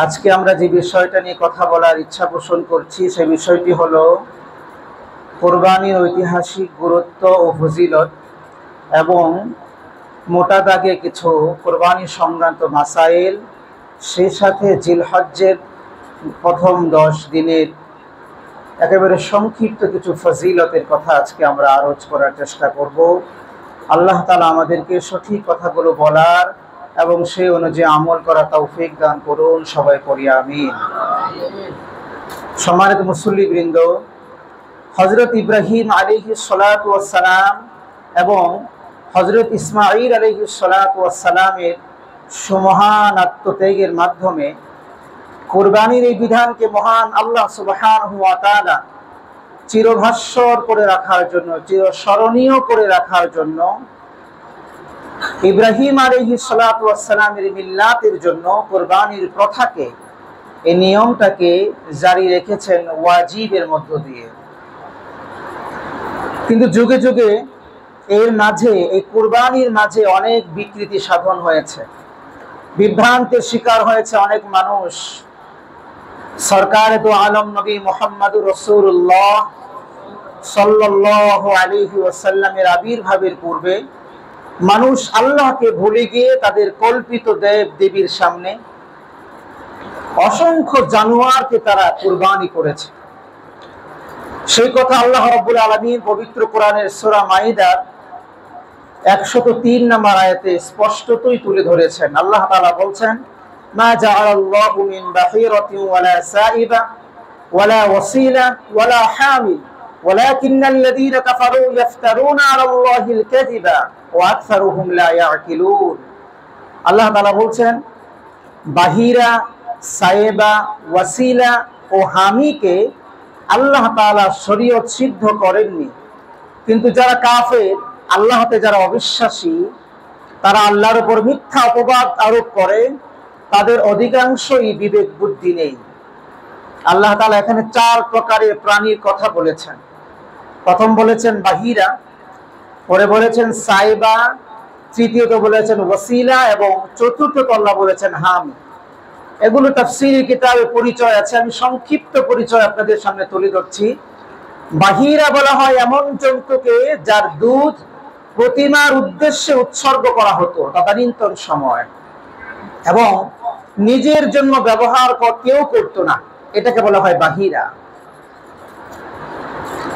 আজকে আমরা যে বিষয়টা নিয়ে কথা বলার ইচ্ছা পোষণ করছি সেই বিষয়টি হলো কোরবানির ঐতিহাসিক গুরুত্ব ও ফজিলত এবং মোটা দাগে কিছু কোরবানি সংক্রান্ত মাসাইল, সেই সাথে জিলহজ্জের প্রথম 10 দিনের একেবারে সংক্ষিপ্ত কিছু ফজিলতের কথা আজকে আমরা আলোচ করার চেষ্টা করব। আল্লাহ তাআলা আমাদেরকে সঠিক কথাগুলো বলার এবং সেই অনুযায়ী আমল করা তৌফিক দান করুন, সবাই পড়ি আমিন। সম্মানিত মুসল্লিবৃন্দ, হযরত ইব্রাহিম আলাইহিস সালাতু ওয়াস সালাম এবং হযরত ইসমাঈল আলাইহিস সালাতু ওয়াস সালামের সুমহান আত্মত্যাগের মাধ্যমে কুরবানির এই বিধানকে মহান আল্লাহ সুবহানাহু ওয়া তাআলা চিরভাস্বর করে রাখার জন্য, চিরস্মরণীয় করে রাখার জন্য ইব্রাহিম আলাইহিস সালাতু ওয়াস সালামের মিল্লাতের জন্য কুরবানির প্রথাকে, এই নিয়মটাকে জারি রেখেছেন ওয়াজিবের মধ্য দিয়ে। কিন্তু যুগে যুগে এর মাঝে, এই কুরবানির মাঝে অনেক বিকৃতি সাধন হয়েছে, বিভ্রান্তির শিকার হয়েছে অনেক মানুষ। সরকার দু আলম নবী মুহাম্মদুর রাসূলুল্লাহ সাল্লাল্লাহু আলাইহি ওয়াসাল্লামের আবির্ভাবের পূর্বে মানুষ আল্লাহকে ভুলে গিয়ে তাদের কল্পিত দেব দেবীর সামনে অসংখ্য জানোয়ারকে তারা কুরবানি করেছে। সেই কথা আল্লাহ রাব্বুল আলামিন পবিত্র কোরআনের সূরা মাইদার 103 নম্বর আয়াতে স্পষ্টতই তুলে ধরেছেন। আল্লাহ তাআলা বলছেন, মা জাআলাল্লাহু মিন বাহিরাতিন ওয়ালা সাইবা ওয়ালা ওয়াসিলা ওয়ালা হামিল ওয়ালাকিন্নাল্লাযীনা কাফারু ইফতারুনা আলাল্লাহিল কাযিবা ওয়া আকসারুহুম লা ইয়াকিলুন। আল্লাহ তাআলা বলছেন, বাহিরা, সাইবা, ওয়াসিলা ও হামিকে আল্লাহ তাআলা শরীয়ত সিদ্ধ করেননি, কিন্তু যারা কাফের, আল্লাহতে যারা অবিশ্বাসী, তারা আল্লাহর উপর মিথ্যা অপবাদ আরোপ করে, তাদের অধিকাংশই বিবেক বুদ্ধি নেই। আল্লাহ তাআলা এখানে 4 প্রকারের প্রাণীর কথা বলেছেন। প্রথম বলেছেন বাহিরা, পরে বলেছেন সাইবা, তৃতীয়ত বলেছেন ওয়াসিলা এবং চতুর্থত আল্লাহ বলেছেন হামি। এগুলো তাফসীরি কিতাবে পরিচয় আছে, আমি সংক্ষিপ্ত পরিচয় আপনাদের সামনে তুলে ধরছি। বাহিরা বলা হয় এমন জন্তুকে যার দুধ প্রতিমার উদ্দেশ্যে উৎসর্গ করা হতো তদানীন্তন সময় এবং নিজের জন্য ব্যবহার কেউ করতো না, এটাকে বলা হয় বাহিরা।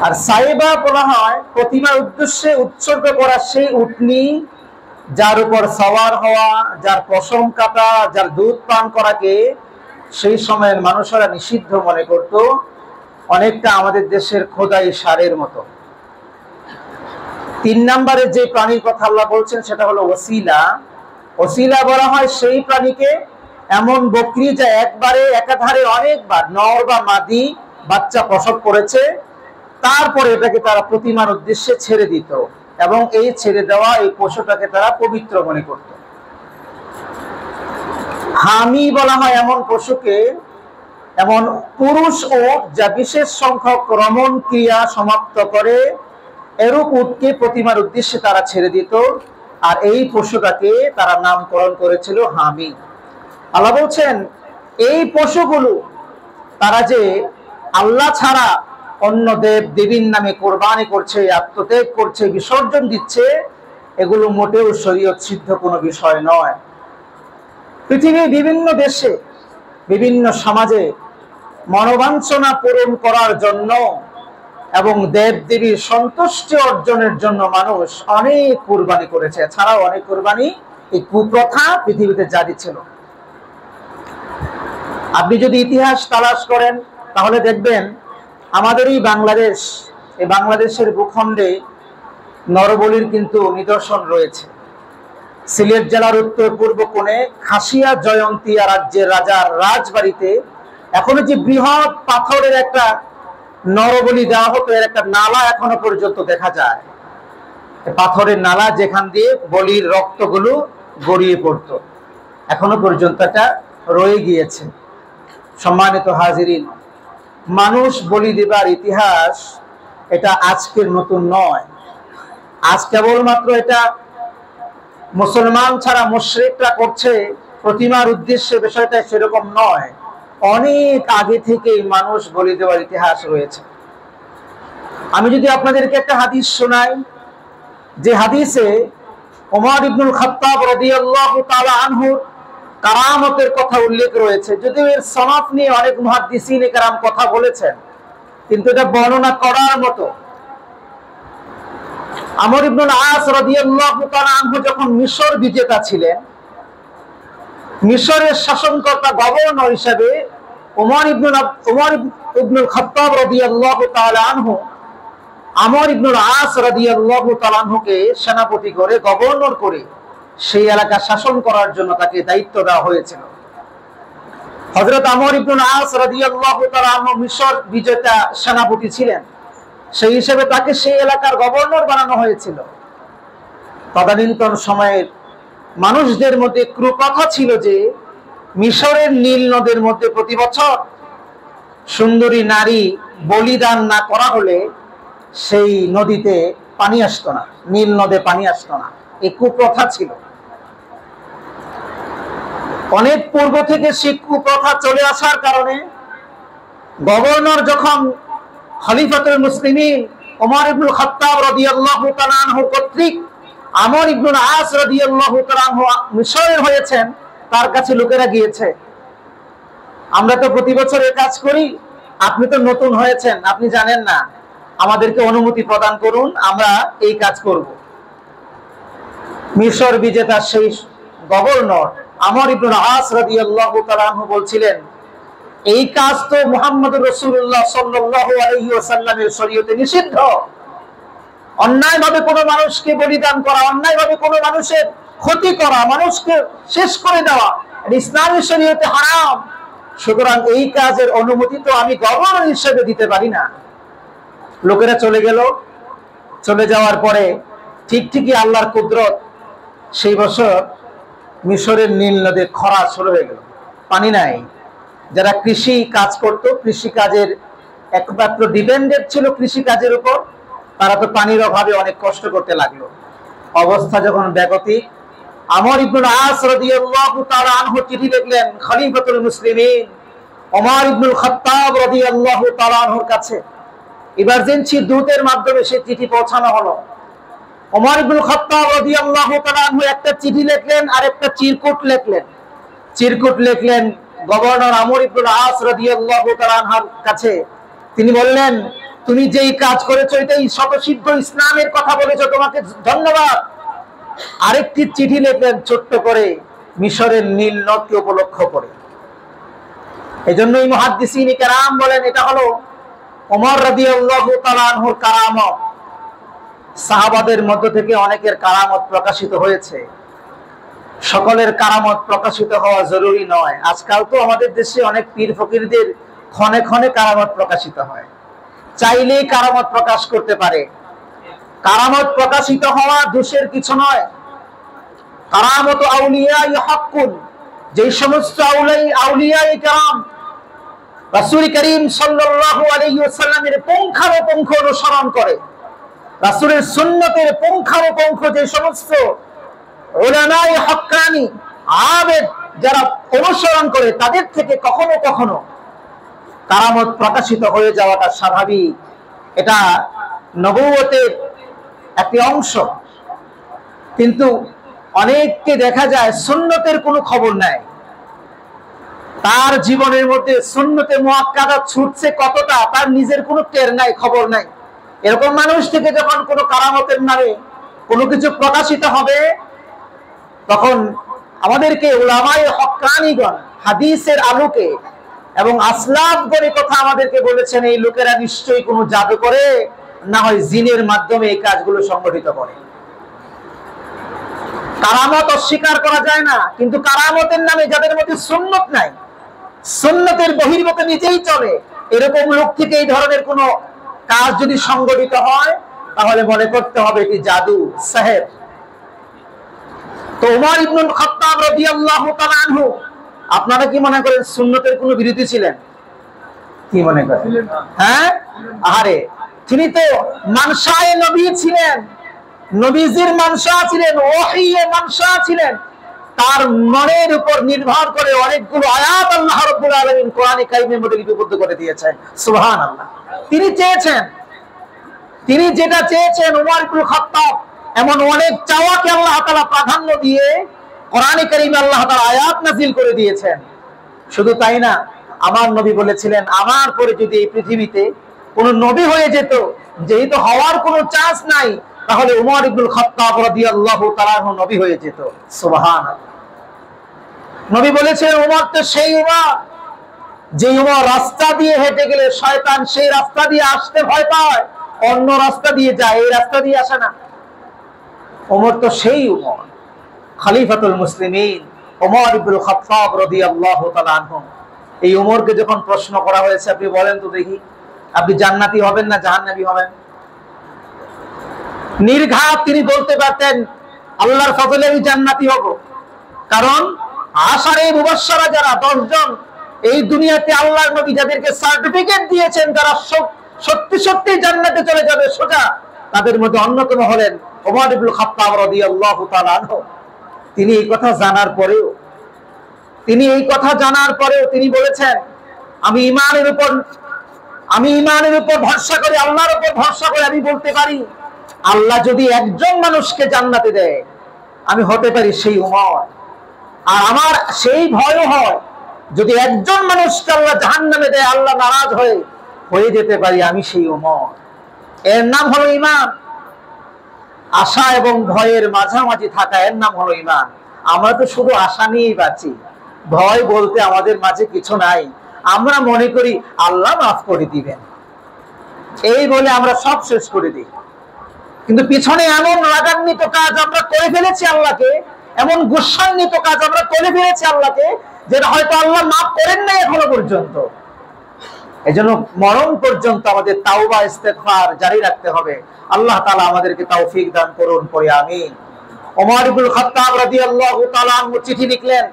আর সাইবা বলা হয় প্রতিমার উদ্দেশ্যে উৎসর্গ করা সেই উটনি যার উপর সওয়ার হওয়া, যার পশম কাটা, যার দুধ পান করাকে সেই সময়ের মানুষেরা নিষিদ্ধ মনে করত, অনেকটা আমাদের দেশের খোদাই সারের মতো। 3 নম্বরে যে প্রাণীর কথা আল্লাহ বলছেন সেটা হলো ওয়াসিলা। ওয়াসিলা বলা হয় সেই প্রাণীকে, এমন বকরি যা একবারে একাধারে অনেকবার নর বা মাদি বাচ্চা প্রসব করেছে, তারপরে এটাকে তারা প্রতিমার উদ্দেশ্যে ছেড়ে দিত এবং এই ছেড়ে দেওয়া এই পশুটাকে তারা পবিত্র মনে করত। হামি বলা হয় এমন পশুকে, এমন পুরুষ উট যা বিশেষ সংখ্যক রমণ ক্রিয়া সমাপ্ত করে, এরূপ উটকে প্রতিমার উদ্দেশ্যে তারা ছেড়ে দিত, আর এই পশুটাকে তারা নামকরণ করেছিল হামি। আল্লাহ বলছেন, এই পশুগুলো তারা যে আল্লাহ ছাড়া অন্য দেব দেবীর নামে কোরবানি করছে, আত্মত্যাগ করছে, বিসর্জন দিচ্ছে, এগুলো মোটেও শরীয়ত সিদ্ধ কোনো বিষয় নয়। পৃথিবীর বিভিন্ন দেশে, বিভিন্ন সমাজে মনোবাঞ্ছনা পূরণ করার জন্য এবং দেব দেবীর সন্তুষ্টি অর্জনের জন্য মানুষ অনেক কুরবানি করেছে। এছাড়াও অনেক কুরবানি, এই কুপ্রথা পৃথিবীতে জারি ছিল। আপনি যদি ইতিহাস তালাশ করেন তাহলে দেখবেন আমাদের এই বাংলাদেশ, এই বাংলাদেশের ভূখণ্ডে নরবলির কিন্তু নিদর্শন রয়েছে। সিলেট জেলার উত্তর পূর্ব কোণে খাসিয়া জয়ন্তিয়া রাজ্যের রাজার রাজবাড়িতে এখনো যে বৃহৎ পাথরের একটা নরবলি দেওয়া হতো, এর একটা নালা এখনো পর্যন্ত দেখা যায়। পাথরের নালা যেখান দিয়ে বলির রক্তগুলো গড়িয়ে পড়তো, এখনো পর্যন্ত এটা রয়ে গিয়েছে। সম্মানিত হাজিরিন, মানুষ বলি দেবার ইতিহাস এটা আজকের নতুন নয়। আজ কেবলমাত্র এটা মুসলমান ছাড়া মুশরিকরা করছে, প্রতিমার উদ্দেশ্যে বিষয়টা সেরকম নয়। অনেক আগে থেকেই মানুষ বলি দেওয়ার ইতিহাস রয়েছে। আমি যদি আপনাদেরকে একটা হাদিস শোনাই, যে হাদিসে ওমর ইবনুল খাত্তাব রাদিয়াল্লাহু তাআলা আনহুর কারামতের কথা উল্লেখ রয়েছে, যদিও এর সনদ নিয়ে অনেক মুহাদ্দিসিনে কেরাম কথা বলেছেন, কিন্তু এটা বর্ণনা করার মতো। আমর ইবনুল আস রাদিয়াল্লাহু তাআলা আনহু যখন মিশর বিজেতা ছিলেন, মিশরের শাসনকর্তা গভর্নর হিসেবে ওমর ইবনুল খাত্তাব রাদিয়াল্লাহু তাআলা আনহু আমর ইবনুল আস রাদিয়াল্লাহু তাআলা আনহুকে সেনাপতি করে, গভর্নর করে সেই এলাকা শাসন করার জন্য তাকে দায়িত্ব দেওয়া হয়েছিল। হযরত আমর ইবনুল আস রাদিয়াল্লাহু তাআলা আনহু মিশর বিজেতা সেনাপতি ছিলেন, সেই হিসেবে তাকে সেই এলাকার গভর্নর বানানো হয়েছিল। তদানীন্তন সময়ের মানুষদের মধ্যে কুপ্রথা ছিল যে মিশরের নীল নদের মধ্যে প্রতি বছর সুন্দরী নারী বলিদান না করা হলে সেই নদীতে পানি আসতো না, নীল নদে পানি আসতো না। এই কুপ্রথা ছিল। অনেক পূর্ব থেকে সেই কুপ্রথা চলে আসার কারণে গভর্নর যখন খলিফাতুল মুসলিমিন ওমর ইবনুল খাত্তাব রাদিয়াল্লাহু তাআলা আনহু কর্তৃক আমর ইবনুল আস রাদিয়াল্লাহু তাআলা আনহু মিশরের হয়েছেন, তার কাছে লোকেরা গিয়েছে, আমরা তো প্রতি বছর এই কাজ করি, আপনি তো নতুন হয়েছেন, আপনি জানেন না, আমাদেরকে অনুমতি প্রদান করুন, আমরা এই কাজ করব। মিশর বিজেতা সেই গভর্নর আমর ইবনুল আস রাদিয়াল্লাহু তাআলা আনহু বলছিলেন, এই কাজ তো মুহাম্মদুর রাসূলুল্লাহ সাল্লাল্লাহু আলাইহি ওয়াসাল্লামের শরীয়তে নিষিদ্ধ। অন্যায়ভাবে কোনো মানুষকে বলিদান করা, অন্যায়ভাবে কোনো মানুষের ক্ষতি করা, মানুষকে শেষ করে দেওয়া ইসলামী শরীয়তে হারাম। সুতরাং এই কাজের অনুমতি তো আমি গভর্নর হিসেবে দিতে পারি না। লোকেরা চলে গেল। চলে যাওয়ার পরে ঠিকই আল্লাহর কুদরত, সেই বছর মিশরের নীল নদে খরা শুরু হয়ে গেল, পানি নাই। যারা কৃষি কাজ করত, কৃষি কাজের একমাত্র ডিপেন্ডেন্ট ছিল কৃষি কাজের উপর, তারা তো পানির অভাবে অনেক কষ্ট করতে লাগলো। অবস্থা যখন বেগতিক, আমর ইবনুল আস রাদিয়াল্লাহু তাআলা আনহু চিঠি লিখলেন খলিফাতুল মুসলিমিন ওমর ইবনুল খাত্তাব রাদিয়াল্লাহু তাআলা আনহুর কাছে। ইমার্জেন্সি দূতের মাধ্যমে সেই চিঠি পৌঁছানো হলো। ওমর ইবনুল খাত্তাব রাদিয়াল্লাহু তাআলা আনহু একটা চিঠি লিখলেন আর একটা চিরকুট লিখলেন। চিরকুট লিখলেন গভর্নর আমর ইবনুল আস রাদিয়াল্লাহু তাআলা আনহুর কাছে। তিনি বললেন, তুমি যেই কাজ করেছো এটাই স্বতঃসিদ্ধ, ইসলামের কথা বলেছো, তোমাকে ধন্যবাদ। আরেকটি চিঠি লিখলেন ছোট্ট করে মিশরের নীল নদকে উপলক্ষ করে। এজন্যই মুহাদ্দিসিনে কেরাম বলেন এটা হলো ওমর রাদিয়াল্লাহু তাআলা আনহুর কারামত। সাহাবাদের মধ্য থেকে অনেকের কারামত প্রকাশিত হয়েছে, সকলের কারামত প্রকাশিত হওয়া জরুরি নয়। আজকাল তো আমাদের দেশে অনেক পীর ফকিরদের ক্ষণে ক্ষণে কারামত প্রকাশিত হয়, চাইলেই কারামত প্রকাশ করতে পারে। কারামত প্রকাশিত হওয়া দোষের কিছু নয়। কারামত আউলিয়া হাক্কুন, যে সমস্ত আউলিয়ায়ে কেরাম রাসূল করিম সাল্লাল্লাহু আলাইহি ওয়াসাল্লামের পুঙ্খানুপুঙ্খ অনুসরণ করে, রাসূলের সুন্নতের পুঙ্খানুপুঙ্খ যে সমস্ত উলামায়ে হক্কানি আবেদ যারা অনুসরণ করে, তাদের থেকে কখনো কখনো কারামত প্রকাশিত হয়ে যাওয়াটা স্বাভাবিক। এটা নবুয়তের একটি অংশ। কিন্তু অনেককে দেখা যায় সুন্নতের কোনো খবর নাই, তার জীবনের মধ্যে সুন্নতে মুআক্কাদা ছুটছে কতটা তার নিজের কোনো টের নাই, খবর নাই। এরকম মানুষ থেকে যখন কোনো কারামতের নামে কোনো কিছু প্রকাশিত হবে, তখন আমাদেরকে উলামায়ে হক্কানিগণ হাদিসের আলোকে এবং আসলাফগণ কথা আমাদেরকে বলেছেন, এই লোকেরা নিশ্চয়ই কোনো জাদু করে, না হয় জিনের মাধ্যমে এই কাজগুলো সংগঠিত করে। কারামত অস্বীকার করা যায় না, কিন্তু কারামতের নামে যাদের মধ্যে সুন্নত নাই, সুন্নতের বহির্ভূত নিজেই চলে, এরকম লোক থেকে এই ধরনের কোনো কাজ যদি সংগঠিত হয়, তাহলে মনে করতে হবে এটি জাদু, সেহর। তো ওমর ইবনুল খাত্তাব রাদিয়াল্লাহু তাআলা আনহু, আপনারা কি মনে করেন সুন্নতের কোনো বিরোধী ছিলেন? কি মনে করেন? হ্যাঁ, আরে তিনি তো মানশায়ে নবী ছিলেন, নবীজির মানশা ছিলেন, ওহীয়ে মানশা ছিলেন। তার মনের উপর নির্ভর করে অনেকগুলো আয়াত আল্লাহ রাব্বুল আলামিন কোরআনে কারীমের মধ্যে লিপিবদ্ধ করে দিয়েছেন। সুবহানাল্লাহ। তিনি চেয়েছেন, তিনি যেটা চেয়েছেন, ওমর ইবনে খাত্তাব এমন অনেক চাওয়াকে আল্লাহ তাআলা প্রাধান্য দিয়ে কোরআনে কারীমে আল্লাহ তাআলা আয়াত নাযিল করে দিয়েছেন। শুধু তাই না, আমার নবী বলেছিলেন, আমার পরে যদি এই পৃথিবীতে কোন নবী হয়ে যেত, যেহেতু হওয়ার কোনো চান্স নাই, তাহলে ওমর ইবনে খাত্তাব রাদিয়াল্লাহু তাআলা নবী হয়ে যেত। সুবহানাল্লাহ। নবী বলেছেন, ওমর তো সেই ওমর যে ওমর রাস্তা দিয়ে হেঁটে গেলে শয়তান সেই রাস্তা দিয়ে আসতে ভয় পায়, অন্য রাস্তা দিয়ে যায়, এই রাস্তা দিয়ে আসে না। ওমর তো সেই ওমর, খলিফাতুল মুসলিমিন ওমর ইবনে খাত্তাব রাদিয়াল্লাহু তাআলা আনহু। এই ওমরকে যখন প্রশ্ন করা হয়েছে, আপনি বলেন তো দেখি, আপনি জান্নাতি হবেন না জাহান্নামী হবেন? নির্ঘাত তিনি বলতে পারতেন, আল্লাহর ফজলে আমি জান্নাতি হব। কারণ আশারে মুবাশশারা যারা 10 জন এই দুনিয়াতে আল্লাহর নবী যাদেরকে সার্টিফিকেট দিয়েছেন, যারা সত্যি সত্যি জান্নাতে চলে যাবে সোজা, তাদের মধ্যে অন্যতম হলেন ওমর ইবনে খাত্তাব রাদিয়াল্লাহু তাআলা আনহু। তিনি এই কথা জানার পরেও তিনি বলেছেন, আমি ঈমানের উপর ভরসা করে, আল্লাহর উপর ভরসা করে আমি বলতে পারি, আল্লাহ যদি একজন মানুষকে জান্নাতে দেয়, আমি হতে পারি সেই ওমর। আর আমার সেই ভয়ও হয়, যদি একজন মানুষকে আল্লাহ জাহান্নামে দেয়, আল্লাহ নারাজ হয়ে যেতে পারি, আমি সেই ওমর। এর নাম হলো ঈমান। আশা এবং ভয়ের মাঝামাঝি থাকা, এর নাম হলো ঈমান। আমরা তো শুধু আশা নিয়েই বাঁচি, ভয় বলতে আমাদের মাঝে কিছু নাই। আমরা মনে করি আল্লাহ মাফ করে দিবেন, এই বলে আমরা সব শেষ করে দিই। কিন্তু পিছনে এমন রাগান্বিত কাজ আমরা করে ফেলেছি আল্লাহকে, এমন গুসান্বিত কাজ আমরা করে ফেলেছি আল্লাহকে, যেটা হয়তো আল্লাহ মাফ করেন নাই এখনো পর্যন্ত। এজন্য মরণ পর্যন্ত আমাদের তাওবা ইস্তেগফার জারি রাখতে হবে। আল্লাহ তাআলা আমাদেরকে তৌফিক দান করুন, পড়ি আমিন। ওমর ইবনে খাত্তাব রাদিয়াল্লাহু তাআলা আনহু চিঠি লিখলেন,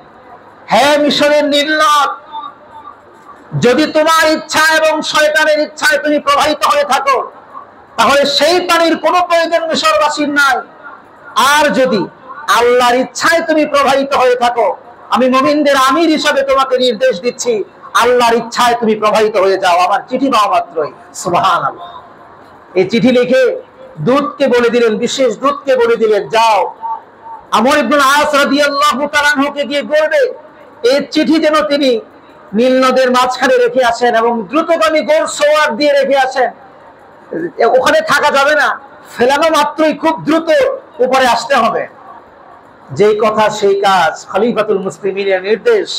হে মিশরের নীলনদ, যদি তোমার ইচ্ছা এবং শয়তানের ইচ্ছায় তুমি প্রবাহিত হয়ে থাকো, তাহলে সেই পানির কোনো প্রয়োজন মিশরবাসীর নাই। আর যদি আল্লাহর ইচ্ছায় তুমি প্রবাহিত হয়ে থাকো, আমি মুমিনদের আমির হিসাবে তোমাকে নির্দেশ দিচ্ছি, আল্লাহর ইচ্ছায় তুমি প্রবাহিত হয়ে যাও আমার চিঠি পাওয়া মাত্রই। সুবহানাল্লাহ। এই চিঠি লিখে দূতকে বলে দিলেন, বিশেষ দূতকে বলে দিলেন, যাও আমর ইবনে আস রাদিয়াল্লাহু তাআলা আনহুকে গিয়ে বলবে, এই চিঠি যেন তিনি নীল নদের মাঝখানে রেখে আসেন এবং দ্রুতগামী গোল সোয়ার দিয়ে রেখে আসেন। ওখানে থাকা যাবে না, ফেলানো মাত্রই খুব দ্রুত উপরে আসতে হবে। যেই কথা সেই কাজ, খলিফাতুল মুসলিমিনের নির্দেশ।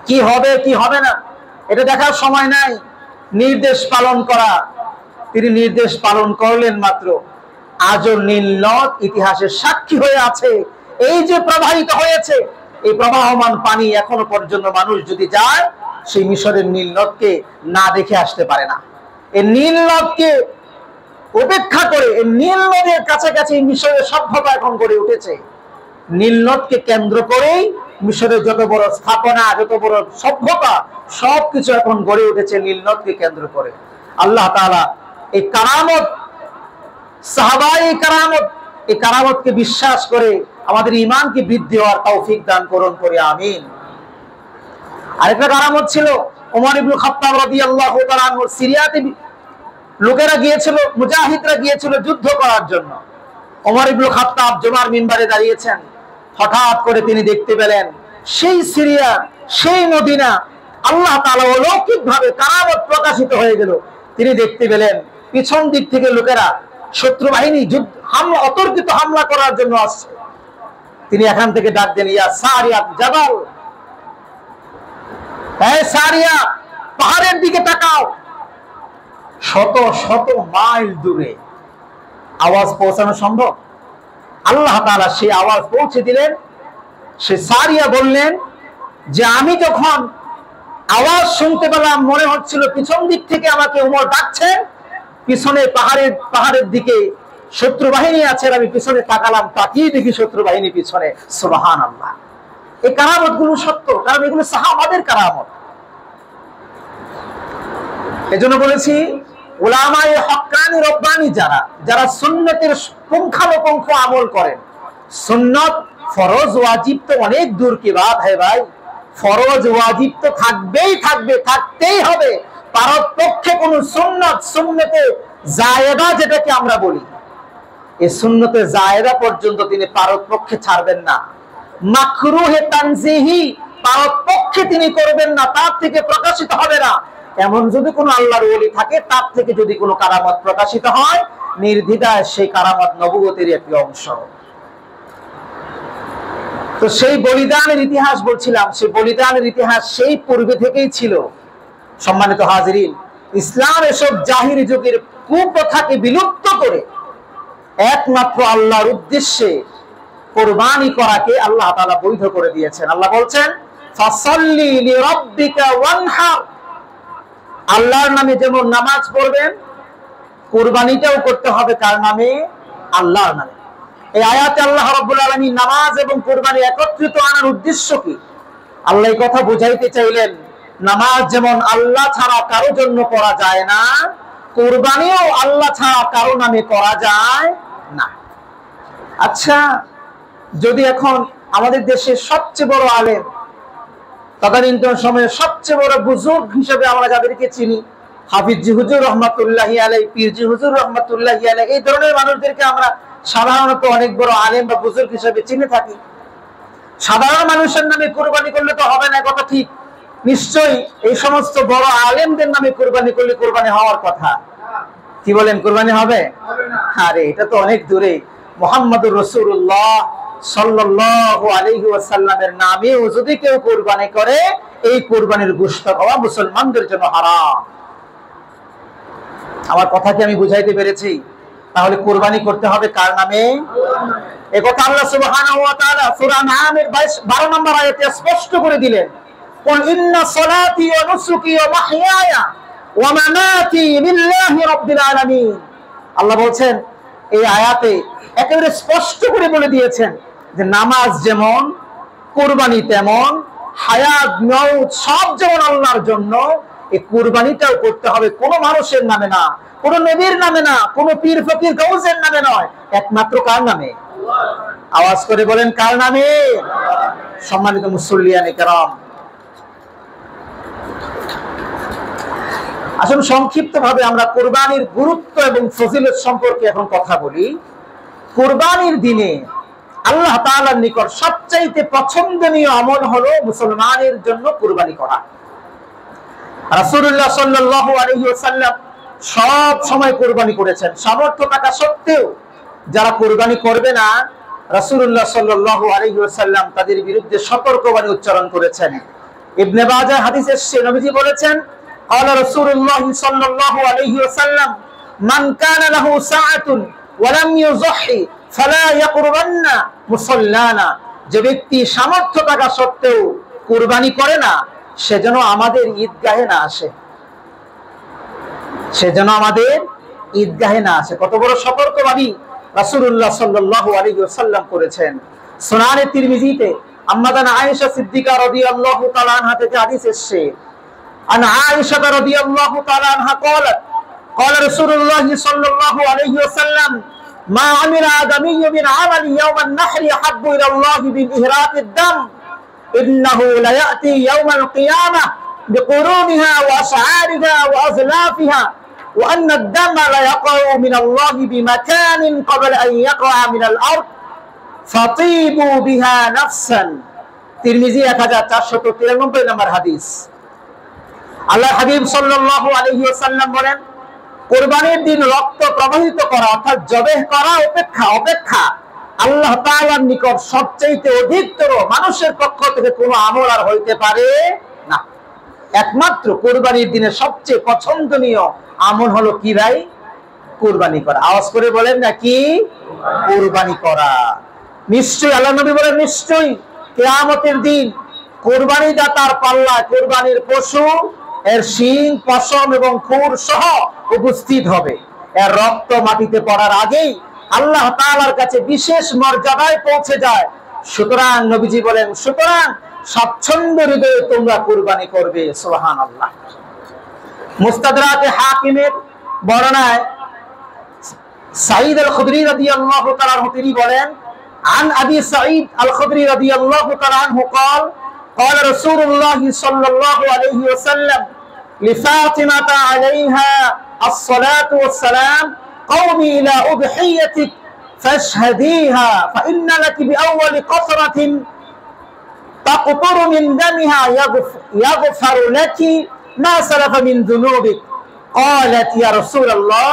কি হবে কি হবে না এটা দেখার সময় নাই, নির্দেশ পালন করা। তিনি নির্দেশ পালন করলেন মাত্র। আজও নীল নদ ইতিহাসের সাক্ষী হয়ে আছে। এই যে প্রবাহিত হয়েছে, এই প্রবাহমান পানি এখনো পর্যন্ত মানুষ যদি যায়, সেই মিশরের নীল নদকে না দেখে আসতে পারে না। এই নীল নদকে উপেক্ষা করে, এই নীল নদের কাছাকাছি মিশরের সভ্যতা এখন গড়ে উঠেছে। নীল নদকে কেন্দ্র করেই মিশরের যত বড় স্থাপনা, যত বড় সভ্যতা, সবকিছু এখন গড়ে উঠেছে নীল নদকে কেন্দ্র করে। আল্লাহ তাআলা এই কারামত, সাহাবায়ে কারামত, এই কারামতকে বিশ্বাস করে আমাদের ঈমানকে বৃদ্ধি হওয়ার তৌফিক দান করুন, করি আমিন। আরেকটা কারামত ছিল, ওমর ইবনে খাত্তাব রাদিয়াল্লাহু তাআলা আনহু সিরিয়াতে লোকেরা গিয়েছিল, মুজাহিদরা গিয়েছিল যুদ্ধ করার জন্য। ওমর ইবনে খাত্তাব জুমার মিম্বারে দাঁড়িয়েছেন। হঠাৎ করে তিনি দেখতে পেলেন সেই সিরিয়া, সেই মদিনা, আল্লাহ তাআলা অলৌকিকভাবে কারামত প্রকাশিত হয়ে গেল। তিনি দেখতে পেলেন পিছন দিক থেকে লোকেরা, শত্রু বাহিনী অতর্কিত হামলা করার জন্য আসছে। তিনি এখান থেকে ডাক দেন, ইয়া সারিয়া জাবাল, হে সারিয়া, পাহাড়ের দিকে তাকাও। শত শত মাইল দূরে আওয়াজ পৌঁছানো সম্ভব? আল্লাহ তাআলা সেই আওয়াজ পৌঁছে দিলেন। সে সারিয়া বললেন যে আমি যখন আওয়াজ শুনতে পেলাম, মনে হচ্ছিল পিছন দিক থেকে আমাকে ওমর ডাকছেন, পিছনে পাহাড়ের দিকে শত্রু বাহিনী আছে। আমি পিছনে তাকালাম, তাকিয়ে দেখি শত্রু বাহিনী পিছনে। সুবহানাল্লাহ। এই কারামত গুলো সত্য, কারণ এগুলো সাহাবাদের কারামত। এজন্য বলেছি, উলামায়ে হক্কানি রব্বানি যারা সুন্নতের পুঙ্খানুপুঙ্খ আমল করেন, সুন্নত ফরজ ওয়াজিব তো অনেক দূর কি বাত है ভাই। ফরজ ওয়াজিব তো থাকবেই থাকবে, থাকতেই হবে। পারতপক্ষে কোন সুন্নাত, সুন্নতে জায়েদা যেটাকে আমরা বলি, এই সুন্নতে জায়েদা পর্যন্ত তিনি পারতপক্ষে ছাড়বেন না। মাকরুহে তানজিহি পারতপক্ষে তিনি করবেন না, তার থেকে প্রকাশিত হবে না। এমন যদি কোনো আল্লাহর ওলি থাকে, তার থেকে যদি কোনো কারামত প্রকাশিত হয়, নির্দ্বিধায় সেই কারামত নবুয়তের একটি অংশ। তো সেই বলিদানের ইতিহাস বলছিলাম, সেই বলিদানের ইতিহাস সেই পূর্বে থেকেই ছিল। সম্মানিত হাজিরিন, ইসলাম এসব জাহিরি যুগের কুপ্রথাকে বিলুপ্ত করে একমাত্র আল্লাহর উদ্দেশ্যে কুরবানি করাকে আল্লাহ তাআলা বৈধ করে দিয়েছেন। আল্লাহ বলছেন, ফাসাল্লি লিরাব্বিকা ওয়ানহার। আল্লাহর নামে যেমন নামাজ পড়বেন, কুরবানিটাও করতে হবে কার নামে? আল্লাহর নামে। এই আয়াতে আল্লাহ রাব্বুল আলামিন নামাজ এবং কুরবানি একত্রিত আনার উদ্দেশ্য কি? আল্লাহ এই কথা বুঝাইতে চাইলেন, নামাজ যেমন আল্লাহ ছাড়া কারো জন্য করা যায় না, কুরবানিও আল্লাহ ছাড়া কারো নামে করা যায় না। আচ্ছা, যদি এখন আমাদের দেশের সবচেয়ে বড় আলেম, তদানীন্তন সময়ে সবচেয়ে বড় বুজুর্গ হিসেবে আমরা যাদেরকে চিনি, হাফিজ জি হুজুর রহমাতুল্লাহি আলাইহি, পীর জি হুজুর রহমাতুল্লাহি আলাইহি, এই ধরনের মানুষদেরকে আমরা সাধারণত অনেক বড় আলেম বা বুজুর্গ হিসেবে চিনে থাকি। সাধারণ মানুষের নামে কুরবানি করলে তো হবে না, কথা ঠিক। নিশ্চয়ই এই সমস্ত বড় আলেমদের নামে কুরবানি করলে কুরবানি হওয়ার কথা। কি বলেন, কুরবানি হবে? আরে এটা তো অনেক দূরে। মুহাম্মদুর রাসূলুল্লাহ সাল্লাল্লাহু আলাইহি ওয়াসাল্লামের নামেও যদি কেউ কুরবানি করে, এই কুরবানির গোশত খাওয়া মুসলমানদের জন্য হারাম। আমার কথা কি আমি বুঝাইতে পেরেছি? তাহলে কুরবানি করতে হবে কার নামে? এই কথা আল্লাহ সুবহানাহু ওয়া তাআলা সূরা আনআমের 12 নম্বর আয়াতে স্পষ্ট করে দিলেন, কুল ইন্না সলাতি ওয়া নুসুকি ওয়া মাহইয়ায়া ওয়া মামাতি লিল্লাহি রাব্বিল আলামিন। আল্লাহ বলছেন এই আয়াতে একেবারে স্পষ্ট করে বলে দিয়েছেন যে নামাজ যেমন, কুরবানি তেমন, হায়াত মওত সব যেমন আল্লাহর জন্য, এই কুরবানিটাও করতে হবে কোন মানুষের নামে না, কোন নবীর নামে না, কোন পীর ফকির গাউসের নামে নয়, একমাত্র কার নামে? আওয়াজ করে বলেন, কার নামে? সম্মানিত মুসল্লিয়ানে কেরাম, আসলে সংক্ষিপ্ত ভাবে আমরা কুরবানির গুরুত্ব এবং ফজিলত সম্পর্কে এখন কথা বলি। কুরবানির দিনে আল্লাহ তাআলার নিকট সবচাইতে পছন্দনীয় আমল হলো মুসলমানের জন্য কুরবানি করা। রাসূলুল্লাহ সাল্লাল্লাহু আলাইহি ওয়াসাল্লাম সব সময় কুরবানি করেছেন, সামর্থ্য থাকা সত্ত্বেও। যারা কুরবানি করবে না, রাসূলুল্লাহ সাল্লাল্লাহু আলাইহি ওয়াসাল্লাম তাদের বিরুদ্ধে সতর্কবাণী উচ্চারণ করেছেন। ইবনে মাজাহ হাদিসে এসেছে, নবীজি বলেছেন, قال رسول الله صلى الله عليه وسلم من كان له ساعة ولم يضحي فلا يقربن مصلانا। যে ব্যক্তি সামর্থ্য থাকা সত্ত্বেও কুরবানি করে না, সে যেন আমাদের ঈদগাহে না আসে, সে যেন আমাদের ঈদগাহে না আসে। কত বড় সতর্কবাণী রাসূলুল্লাহ সাল্লাল্লাহু আলাইহি ওয়াসাল্লাম করেছেন। সুনানে তিরমিজিতে আম্মা জান আয়েশা সিদ্দিকা রাদিয়াল্লাহু তাআলা আনহা থেকে হাদিস এসেছে, عن عائشة رضي الله تعالى عنها قالت قال رسول الله صلى الله عليه وسلم ما عمل آدمي من عمل يوم النحر أحب إلى الله من إهراق الدم إنه ليأتي يوم القيامة بقرونها وأشعارها وأزلافها وأن الدم ليقع من الله بمكان قبل أن يقع من الأرض فطيبوا بها نفسا। তিরমিজি 1493 নম্বর হাদিস। আল্লাহ হাবিব সাল্লাল্লাহু আলাইহি ওয়াসাল্লাম বলেন, কুরবানির দিন রক্ত প্রবাহিত করা অর্থাৎ জবেহ করা অপেক্ষা আল্লাহ তাআলার নিকট সবচেয়ে অধিকতর মানুষের পক্ষ থেকে কোনো আমল আর হইতে পারে না। একমাত্র কুরবানির দিনে সবচেয়ে পছন্দনীয় আমল হলো কি ভাই? কুরবানি করা। আওয়াজ করে বলেন না, কি? কুরবানি করা। নিশ্চয়ই আল্লাহ নবী বলেন, নিশ্চয়ই কিয়ামতের দিন কুরবানি দাতার পাল্লায় কুরবানির পশু, এর শিং, পশম এবং খুর সহ উপস্থিত হবে। এর রক্ত মাটিতে পড়ার আগেই আল্লাহ তাআলার কাছে বিশেষ মর্যাদায় পৌঁছে যায়। সুতরাং নবীজি বলেন, সুতরাং স্বচ্ছন্দ হৃদয়ে তোমরা কুরবানি করবে। সুবহানাল্লাহ। মুস্তাদরাকে হাকিমের বর্ণনায় সাঈদ আল খুদরি রাদিয়াল্লাহু তাআলা তিনি বলেন, عن أبي سعيد الخدري رضي الله تعالى عنه قال قال رسول الله صلى الله عليه وسلم لفاطمة عليها الصلاة والسلام قومي إلى أضحيتك فاشهديها فإن لك بأول قطرة تقطر من دمها يغفر لك ما سلف من ذنوبك. قالت يا رسول الله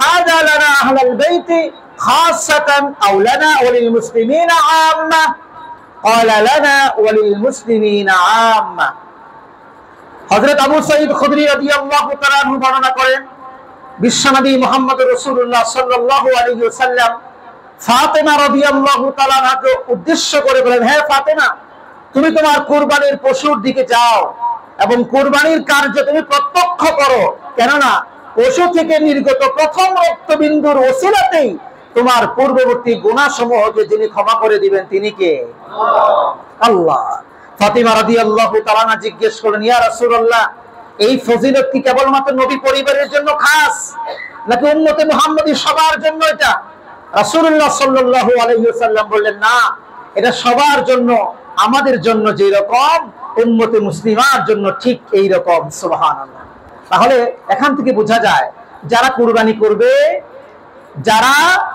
هذا لنا أهل البيت خاصة أو لنا وللمسلمين عامة؟ قال لنا وللمسلمين عامة. হযরত আবু সাঈদ খুদরী রাদিয়াল্লাহু তাআলা আনহু বর্ণনা করেন, বিশ্বনবী মুহাম্মদ রাসূলুল্লাহ সাল্লাল্লাহু আলাইহি ওয়াসাল্লাম ফাতেমা রাদিয়াল্লাহু তাআলা আনহাকে উদ্দেশ্য করে বলেন, হে ফাতেমা, তুমি তোমার কুরবানির পশুর দিকে যাও এবং কুরবানির কার্য তুমি প্রত্যক্ষ করো, কেননা পশু থেকে নির্গত প্রথম রক্তবিন্দুর ওসিলাতেই তোমার পূর্ববর্তী গুনাহসমূহকে যিনি ক্ষমা করে দিবেন তিনি কে? আল্লাহ। ফাতিমা রাদিয়াল্লাহু তাআলা আনহা জিজ্ঞেস করলেন, ইয়া রাসূলুল্লাহ, এই ফজিলত কি কেবলমাত্র নবী পরিবারের জন্য খাস নাকি উম্মতে মুহাম্মদী সবার জন্য এটা? রাসূলুল্লাহ সাল্লাল্লাহু আলাইহি ওয়াসাল্লাম বললেন, না, এটা সবার জন্য, আমাদের জন্য যেই রকম উম্মতে মুসলিমার জন্য ঠিক এই রকম। সুবহানাল্লাহ। তাহলে এখান থেকে বোঝা যায় যারা কুরবানি করবে,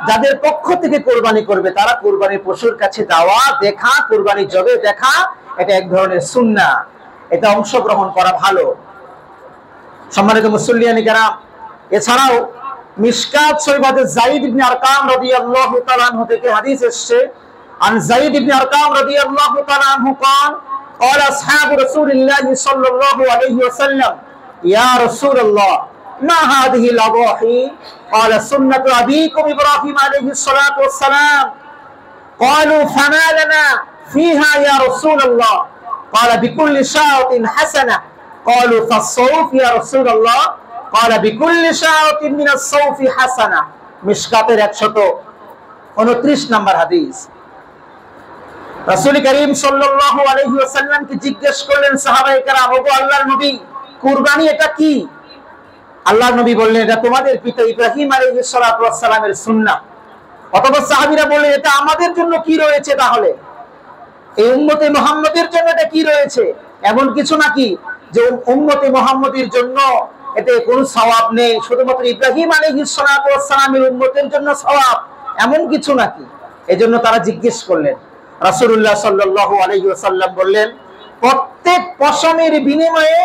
যাদের পক্ষ থেকে কুরবানি করবে, তারা কুরবানির পশুর কাছে যাওয়া, দেখা, কুরবানি জবে দেখা, এটা এক ধরনের সুন্নাহ, এটা অংশগ্রহণ করা ভালো। সম্মানিত মুসল্লিয়ানি কেরাম, এছাড়াও মিশকাত শরীফে যায়েদ ইবনে আরকাম রাদিয়াল্লাহু তাআলা আনহু থেকে হাদিস এসেছে, আন যায়েদ ইবনে আরকাম রাদিয়াল্লাহু তাআলা আনহু قال قال اصحاب رسول الله صلى الله عليه وسلم يا رسول الله ما هذه الاضاحي؟ قال سنة ابيكم ابراهيم عليه الصلاة والسلام. قالوا فما لنا فيها يا رسول الله؟ قال بكل شاة حسنة. قالوا فالصوف يا رسول الله؟ قال بكل شاة من الصوف حسنة. মিশকাতের 129 নম্বর হাদিস। রাসূল করিম সাল্লাল্লাহু আলাইহি ওয়াসাল্লাম কে জিজ্ঞেস করলেন সাহাবায়ে কেরাম, ওগো আল্লাহর নবী, কুরবানি এটা কি? আল্লাহর নবী বললেন, এটা তোমাদের পিতা ইব্রাহিম আলাইহিস সালাতু ওয়াস সালামের সুন্নাহ। অতঃপর সাহাবীরা বললেন, এটা আমাদের জন্য কি রয়েছে? তাহলে এই উম্মতে মুহাম্মদের জন্য এটা কি রয়েছে? এমন কিছু নাকি যে উম্মতে মুহাম্মদের জন্য এতে কোনো সওয়াব নেই, শুধুমাত্র ইব্রাহিম আলাইহিস সালাতু ওয়াস সালামের উম্মতের জন্য সওয়াব, এমন কিছু নাকি? এজন্য তারা জিজ্ঞেস করলেন। রাসূলুল্লাহ সাল্লাল্লাহু আলাইহি ওয়াসাল্লাম বললেন, প্রত্যেক পশমের বিনিময়ে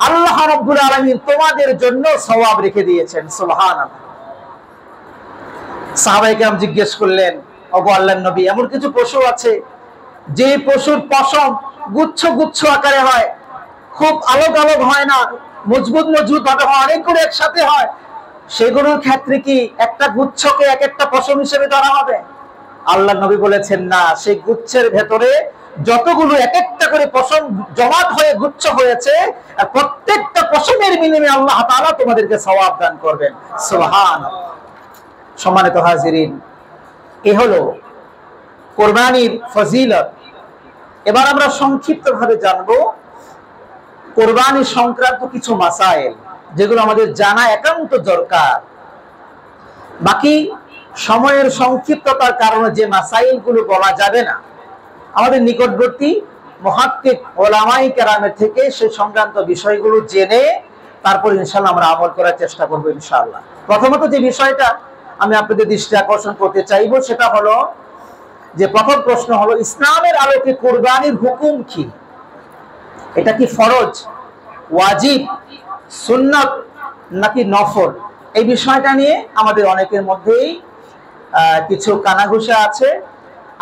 আল্লাহ রাব্বুল আলামিন তোমাদের জন্য সওয়াব রেখে দিয়েছেন। সুবহানাল্লাহ। সাহাবায়ে কেরাম জিজ্ঞেস করলেন, ওগো আল্লাহর নবী, এমন কিছু পশু আছে যে পশুর পশম গুচ্ছ গুচ্ছ আকারে হয়, খুব আলোক আলোক হয় না, মজবুত মজবুত ভাবে হয়, অনেকগুলো একসাথে হয়, সেগুলোর ক্ষেত্রে কি একটা গুচ্ছকে এক একটা পশম হিসেবে ধরা হবে? আল্লাহর নবী বলেছেন, না, সেই গুচ্ছের ভেতরে যতগুলো এক একটা করে পশম জমাট হয়ে গুচ্ছ হয়েছে, আর প্রত্যেকটা পশমের বিনিময়ে আল্লাহ তাআলা তোমাদেরকে সওয়াব দান করবেন। সুবহানাল্লাহ। সম্মানিত হাজিরিন, এ হলো কুরবানির ফজিলত। এবার আমরা সংক্ষিপ্তভাবে জানবো কুরবানি সংক্রান্ত কিছু মাসাইল, যেগুলো আমাদের জানা একান্ত দরকার। বাকি সময়ের সংক্ষিপ্ততার কারণে যে মাসাইলগুলো বলা যাবে না, আমাদের নিকটবর্তী মুহাক্কিক উলামায়ে কেরামের থেকে সেই সংক্রান্ত বিষয়গুলো জেনে তারপর ইনশাআল্লাহ আমরা আমল করার চেষ্টা করব ইনশাআল্লাহ। প্রথমত যে বিষয়টা আমি আপনাদের দৃষ্টি আকর্ষণ করতে চাইবো সেটা হলো যে, প্রথম প্রশ্ন হলো, ইসলামের আলোকে কুরবানির হুকুম কি? এটা কি ফরজ, ওয়াজিব, সুন্নাত নাকি নফল? এই বিষয়টা নিয়ে আমাদের অনেকের মধ্যেই কিছু কানাঘুষা আছে,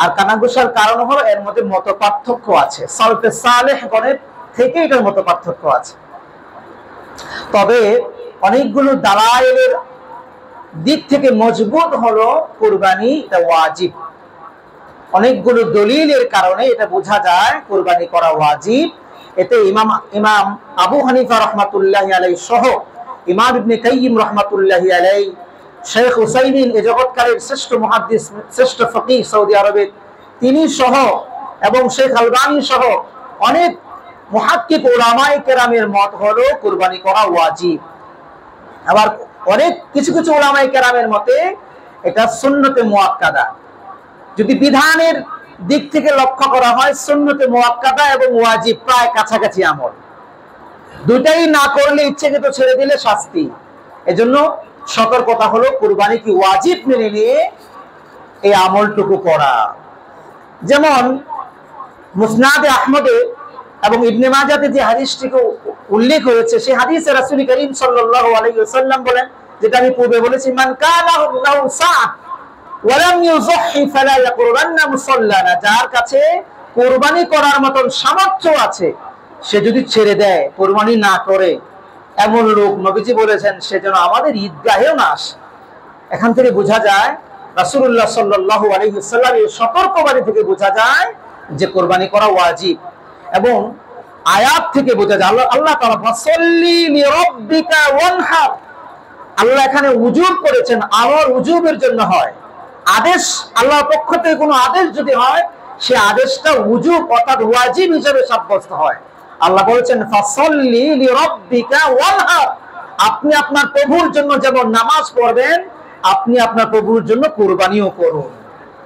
আর কানাঘুষার কারণ হলো এর মধ্যে মত পার্থক্য আছে, সালফে সালেহগণের থেকে এটার মত পার্থক্য আছে। তবে অনেকগুলো দালাইলের দিক থেকে মজবুত হলো কুরবানি এটা ওয়াজিব। অনেকগুলো দলিলের কারণে এটা বোঝা যায় কুরবানি করা ওয়াজিব। এতে ইমাম আবু হানিফা রাহমাতুল্লাহি আলাইহি সহ ইমাম ইবনে কাইয়িম রাহমাতুল্লাহি আলাইহি, শেখ উসাইমিন, এই জগৎকালের শ্রেষ্ঠ মুহাদ্দিস, শ্রেষ্ঠ ফকিহ সৌদি আরবের, তিনি সহ এবং শেখ আলবানী সহ অনেক মুহাক্কিক উলামায়ে কেরামের মত হলো কুরবানি করা ওয়াজিব। আবার অনেক কিছু কিছু উলামায়ে কেরামের মতে এটা সুন্নতে মুআক্কাদা। যদি বিধানের দিক থেকে লক্ষ্য করা হয়, সুন্নতে মুআক্কাদা এবং ওয়াজিব প্রায় কাছাকাছি আমল, দুটাই না করলে ইচ্ছাকৃত ছেড়ে দিলে শাস্তি। এজন্য সতর্কতা হলো কুরবানি কি ওয়াজিব মেনে নিয়ে এই আমলটুকু করা। যেমন মুসনাদে আহমদে এবং ইবনে মাজাতে যে হাদিসটিকে উল্লেখ হয়েছে, সেই হাদিসে রাসূল করিম সাল্লাল্লাহু আলাইহি ওয়াসাল্লাম বলেন, যেটা আমি পূর্বে বলেছি, মান কানা লাহু সাআ ওয়া লাম ইউযহি ফালা ইয়াকুরবান্না মুসাল্লানা, যার কাছে কুরবানি করার মতন সামর্থ্য আছে, সে যদি ছেড়ে দেয়, কুরবানি না করে, এমন লোক নবীজি বলেছেন সে যেন আমাদের ঈদগাহেও না আসে। এখান থেকে বোঝা যায় রাসূলুল্লাহ সাল্লাল্লাহু আলাইহি ওয়াসাল্লামের সতর্কবাণী থেকে বোঝা যায় যে কুরবানি করা ওয়াজিব। এবং আয়াত থেকে বোঝা যায় আল্লাহ তাআলা ফাসাল্লি লিরাব্বিকা ওয়ানহার, আল্লাহ এখানে উজুব করেছেন, আমর উজুবের জন্য হয়। আদেশ আল্লাহর পক্ষ থেকে কোনো আদেশ যদি হয়, সে আদেশটা উজুব অর্থাৎ ওয়াজিব হিসেবে সাব্যস্ত হয়। আল্লাহ বলেছেন ফাসাল্লি লিরাব্বিকা ওয়ানহার, আপনি আপনার প্রভুর জন্য যেমন নামাজ পড়বেন, আপনি আপনার প্রভুর জন্য কুরবানিও করুন।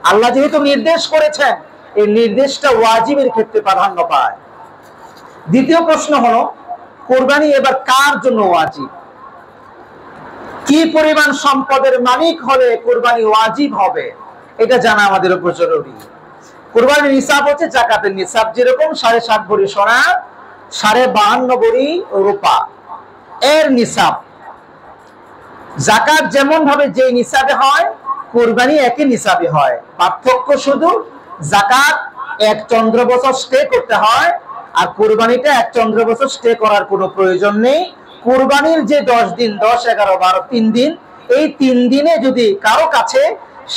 আল্লাহ যেহেতু নির্দেশ করেছেন, এই নির্দেশটা ওয়াজিবের ক্ষেত্রে প্রাধান্য পায়। দ্বিতীয় প্রশ্ন হলো, কুরবানি এবার কার জন্য ওয়াজিব? কি পরিমাণ সম্পদের মালিক হলে কুরবানি ওয়াজিব হবে, এটা জানা আমাদের উপর জরুরি। কুরবানির নিসাব হচ্ছে যাকাতের নিসাব, যেরকম 7.5 ভরি সোনা, 52.5 ভরি রূপা এর নিসাব। যাকাত যেমন ভাবে যে নিসাবে হয়, কুরবানি একই নিসাবে হয়। পার্থক্য শুধু যাকাত 1 চন্দ্র বছর স্টে করতে হয়, আর কুরবানিটা 1 চন্দ্র বছর স্টে করার কোনো প্রয়োজন নেই। কুরবানির যে 10 দিন, 10, 11, 12, 3 দিন, এই 3 দিনে যদি কারো কাছে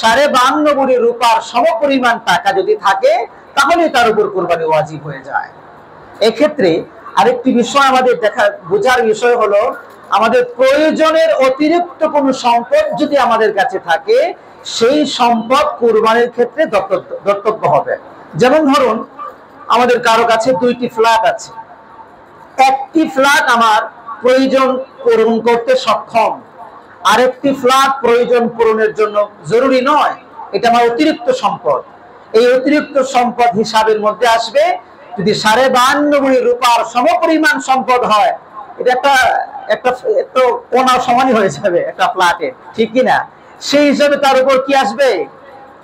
52.5 ভরি রূপার সমপরিমাণ টাকা যদি থাকে, তাহলে তার উপর কুরবানি ওয়াজিব হয়ে যায়। এক্ষেত্রে আরেকটি বিষয় আমাদের বোঝার বিষয় হলো, আমাদের প্রয়োজনের অতিরিক্ত কোনো সম্পদ যদি আমাদের কাছে থাকে, সেই সম্পদ কুরবানির ক্ষেত্রে দত্তব্য হবে। যেমন ধরুন, আমাদের কারো কাছে 2টি ফ্ল্যাট আছে, একটি ফ্ল্যাট আমার প্রয়োজন পূরণ করতে সক্ষম, আরেকটি ফ্ল্যাট প্রয়োজন পূরণের জন্য জরুরি নয়, এটা আমার অতিরিক্ত সম্পদ। এই অতিরিক্ত সম্পদ হিসাবের মধ্যে আসবে যদি 52.5 ভরি রূপার সমপরিমাণ সম্পদ হয়। এটা একটা তো কোনা সমানই হয়ে যাবে একটা ফ্ল্যাটে, ঠিক কিনা? সেই হিসাবে তার উপর কি আসবে?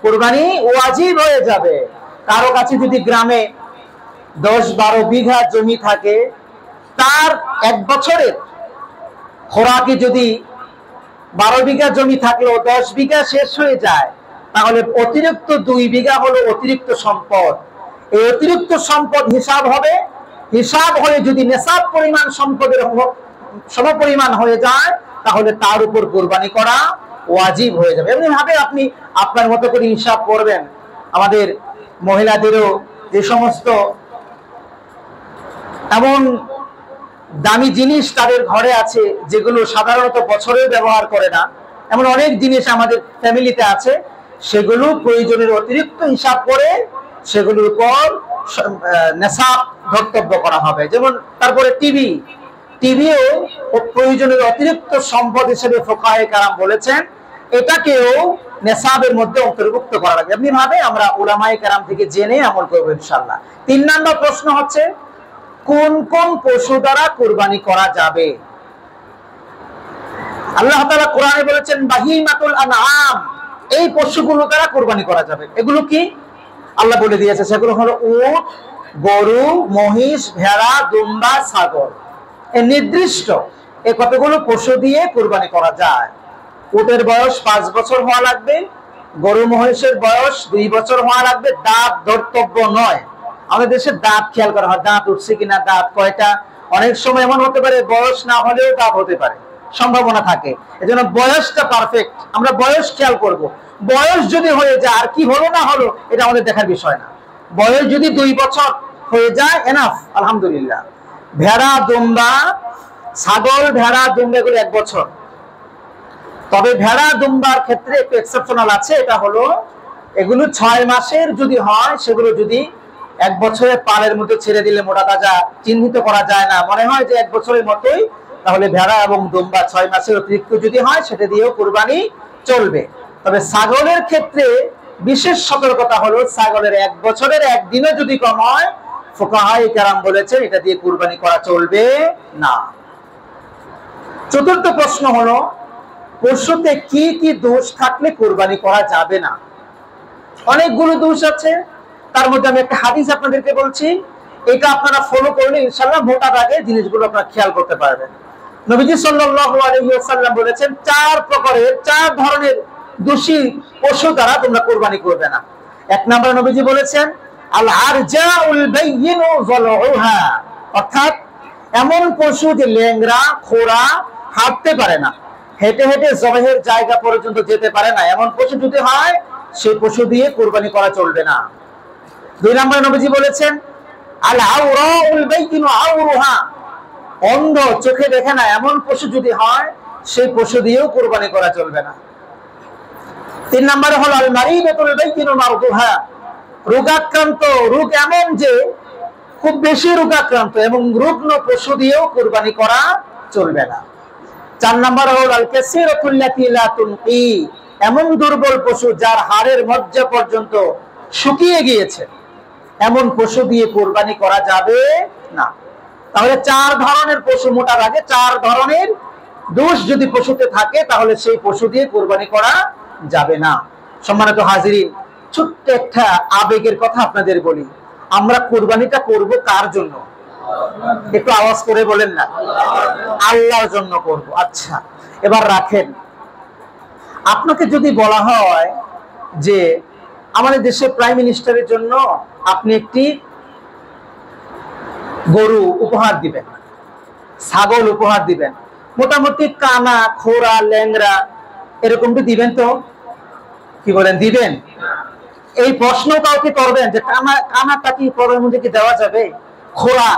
কুরবানি ওয়াজিব হয়ে যাবে। কারো কাছে যদি গ্রামে 10-12 বিঘা জমি থাকে, তার 1 বছরের খোরাকি যদি 12 বিঘা জমি থাকলেও 10 বিঘা শেষ হয়ে যায়, তাহলে অতিরিক্ত 2 বিঘা হলো অতিরিক্ত সম্পদ। এই অতিরিক্ত সম্পদ হিসাব হবে, হিসাব হয়ে যদি নেশাব পরিমাণ সম্পদের সমপরিমাণ হয়ে যায়, তাহলে তার উপর কুরবানি করা ওয়াজিব হয়ে যাবে। এমনি ভাবে আপনি আপনার মতো করে হিসাব করবেন। আমাদের মহিলাদেরও যে সমস্ত এমন দামি জিনিস তাদের ঘরে আছে, যেগুলো সাধারণত বছরে ব্যবহার করে না, এমন অনেক জিনিস আমাদের ফ্যামিলিতে আছে, সেগুলো প্রয়োজনের অতিরিক্ত হিসাব করে সেগুলোর উপর নেশাব ধর্তব্য করা হবে। যেমন তারপরে টিভিও প্রয়োজনের অতিরিক্ত সম্পদ হিসেবে ফুকাহে কেরাম বলেছেন, এটাকেও নেশাবের মধ্যে অন্তর্ভুক্ত করা লাগবে। এমনি ভাবে আমরা উলামায়ে কেরাম থেকে জেনে আমল করবো ইনশাআল্লাহ। 3 নম্বর প্রশ্ন হচ্ছে, কোন কোন পশু দ্বারা কুরবানি করা যাবে? আল্লাহ তাআলা কোরআনে বলেছেন বাহিমাতুল আনআম, এই পশুগুলো দ্বারা কুরবানি করা যাবে। এগুলো কি আল্লাহ বলে দিয়েছে, সেগুলো হলো উট, গরু, মহিষ, ভেড়া, দুম্বা, ছাগল। এই নির্দিষ্ট এই কতগুলো পশু দিয়ে কুরবানি করা যায়। উটের বয়স 5 বছর হওয়া লাগবে, গরু মহিষের বয়স 2 বছর হওয়া লাগবে। দাঁত ধর্তব্য নয়, আমাদের দেশে দাঁত খেয়াল করা হয়, দাঁত উঠছে কিনা, দাঁত কয়টা। অনেক সময় এমন হতে পারে বয়স না হলেও দাঁত হতে পারে, সম্ভাবনা থাকে। এজন্য বয়সটা পারফেক্ট, আমরা বয়স খেয়াল করব। বয়স যদি হয়ে যায়, আর কি হলো না হলো এটা আমাদের দেখার বিষয় না। বয়স যদি 2 বছর হয়ে যায় এনাফ, আলহামদুলিল্লাহ। ভেড়া, দুম্বা, ছাগল, ভেড়া, দুম্বা এগুলো 1 বছর। তবে ভেড়া দুম্বার ক্ষেত্রে একটু এক্সেপশনাল আছে, এটা হলো এগুলো 6 মাসের যদি হয়, সেগুলো যদি 1 বছরের পালের মধ্যে ছেড়ে দিলে মোটা তাজা চিহ্নিত করা যায় না, মনে হয় যে 1 বছরের মতোই, তাহলে ভেড়া এবং দুম্বা 6 মাসের অতিরিক্ত যদি হয়, সেটা দিয়েও কুরবানি চলবে। তবে ছাগলের ক্ষেত্রে বিশেষ সতর্কতা হলো ছাগলের 1 বছরের একদিনও যদি কম হয়, ফুকাহায়ে কেরাম বলেছেন এটা দিয়ে কুরবানি করা চলবে না। চতুর্থ প্রশ্ন হলো, পশুতে কি কি দোষ থাকলে কুরবানি করা যাবে না? অনেকগুলো দোষ আছে, তার মধ্যে আমি একটা হাদিস আপনাদেরকে বলছি, এটা আপনারা ফলো করলে ইনশাআল্লাহ মোটা দাগে জিনিসগুলো আপনারা খেয়াল করতে পারবেন। নবীজি সাল্লাল্লাহু আলাইহি ওয়াসাল্লাম বলেছেন 4 ধরনের দোষী পশু দ্বারা তোমরা কুরবানি করবে না। 1 নম্বরে নবীজি বলেছেন আল আরজাউল বাইয়িনু যালউহা, অর্থাৎ এমন পশু যে ল্যাংড়া, খোঁড়া, হাঁটতে পারে না, হেঁটে হেঁটে জবাহের জায়গা পর্যন্ত যেতে পারে না, এমন পশু যদি হয় সেই পশু দিয়ে কুরবানি করা চলবে না। 2 নম্বরে নবীজি বলেছেন আল আওরাউল বাইয়িনু আওরুহা, অন্ধ, চোখে দেখে না, এমন পশু যদি হয় সেই পশু দিয়েও কুরবানি করা চলবে না। 3 নম্বরে হলো আল মারিদাতুল বাইয়িনু মারদুহা, রোগাক্রান্ত, রোগ এমন যে খুব বেশি রোগাক্রান্ত এবং রুগ্ন পশু দিয়েও কুরবানি করা চলবে না। 4 নম্বরে হলো আল কাসীরাতুল লাতী লা তুনকি, এমন দুর্বল পশু যার হাড়ের মজ্জা পর্যন্ত শুকিয়ে গিয়েছে, এমন পশু দিয়ে কুরবানি করা যাবে না। তাহলে 4 ধরনের পশু, মোটা দাগে 4 ধরনের দোষ যদি পশুতে থাকে তাহলে সেই পশু দিয়ে কুরবানি করা যাবে না। সম্মানিত হাজিরিন, ছোট্ট একটা আবেগের কথা আপনাদের বলি, আমরা কুরবানিটা করব কার জন্য? একটু আওয়াজ করে বলেন না। আল্লাহর জন্য করব। আচ্ছা, এবার রাখেন, আপনাকে যদি বলা হয় যে আমাদের দেশের প্রাইম মিনিস্টারের জন্য আপনি একটি গরু উপহার দিবেন, ছাগল উপহার দিবেন, মোটামুটি কানা, খোরা, ল্যাংরা এরকমটি দিবেন, তো কি বলেন, দিবেন? এই প্রশ্ন কাউকে করবেন যে কানাটা কি প্রধানমন্ত্রীকে দেওয়া যাবে? খোরা,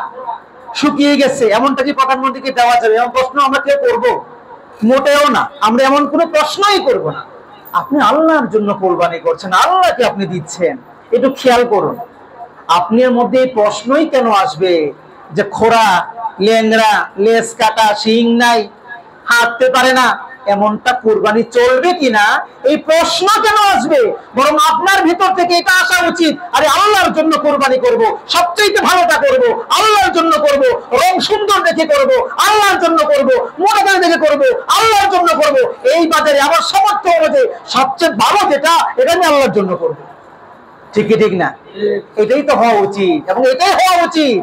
শুকিয়ে গেছে, এমনটা কি প্রধানমন্ত্রীকে দেওয়া যাবে? এমন প্রশ্ন আমরা কেউ করবো? মোটেও না, আমরা এমন কোনো প্রশ্নই করব না। আপনি আল্লাহর জন্য কুরবানি করছেন, আল্লাহকে আপনি দিচ্ছেন, একটু খেয়াল করুন। আপনার মধ্যে এই প্রশ্নই কেন আসবে যে খোরা, ল্যাংড়া, লেজ কাটা, শিং নাই, হাঁটতে পারে না, এমনটা কুরবানি চলবে কিনা এই প্রশ্ন কেন আসবে? বরং আপনার ভিতর থেকে এটা আসা উচিত, আরে আল্লাহর জন্য কুরবানি করব, সবচেয়ে ভালোটা করব, আল্লাহর জন্য করব, রং সুন্দর দেখে করব, আল্লাহর জন্য করব, মোটা দেখে করব, আল্লাহর জন্য করব, এই বাজারে আমার সামর্থ্য অনুযায়ী সবচেয়ে ভালো যেটা, এটা আমি আল্লাহর জন্য করব। ঠিক কি ঠিক না? এটাই তো হওয়া উচিত, এবং এটাই হওয়া উচিত,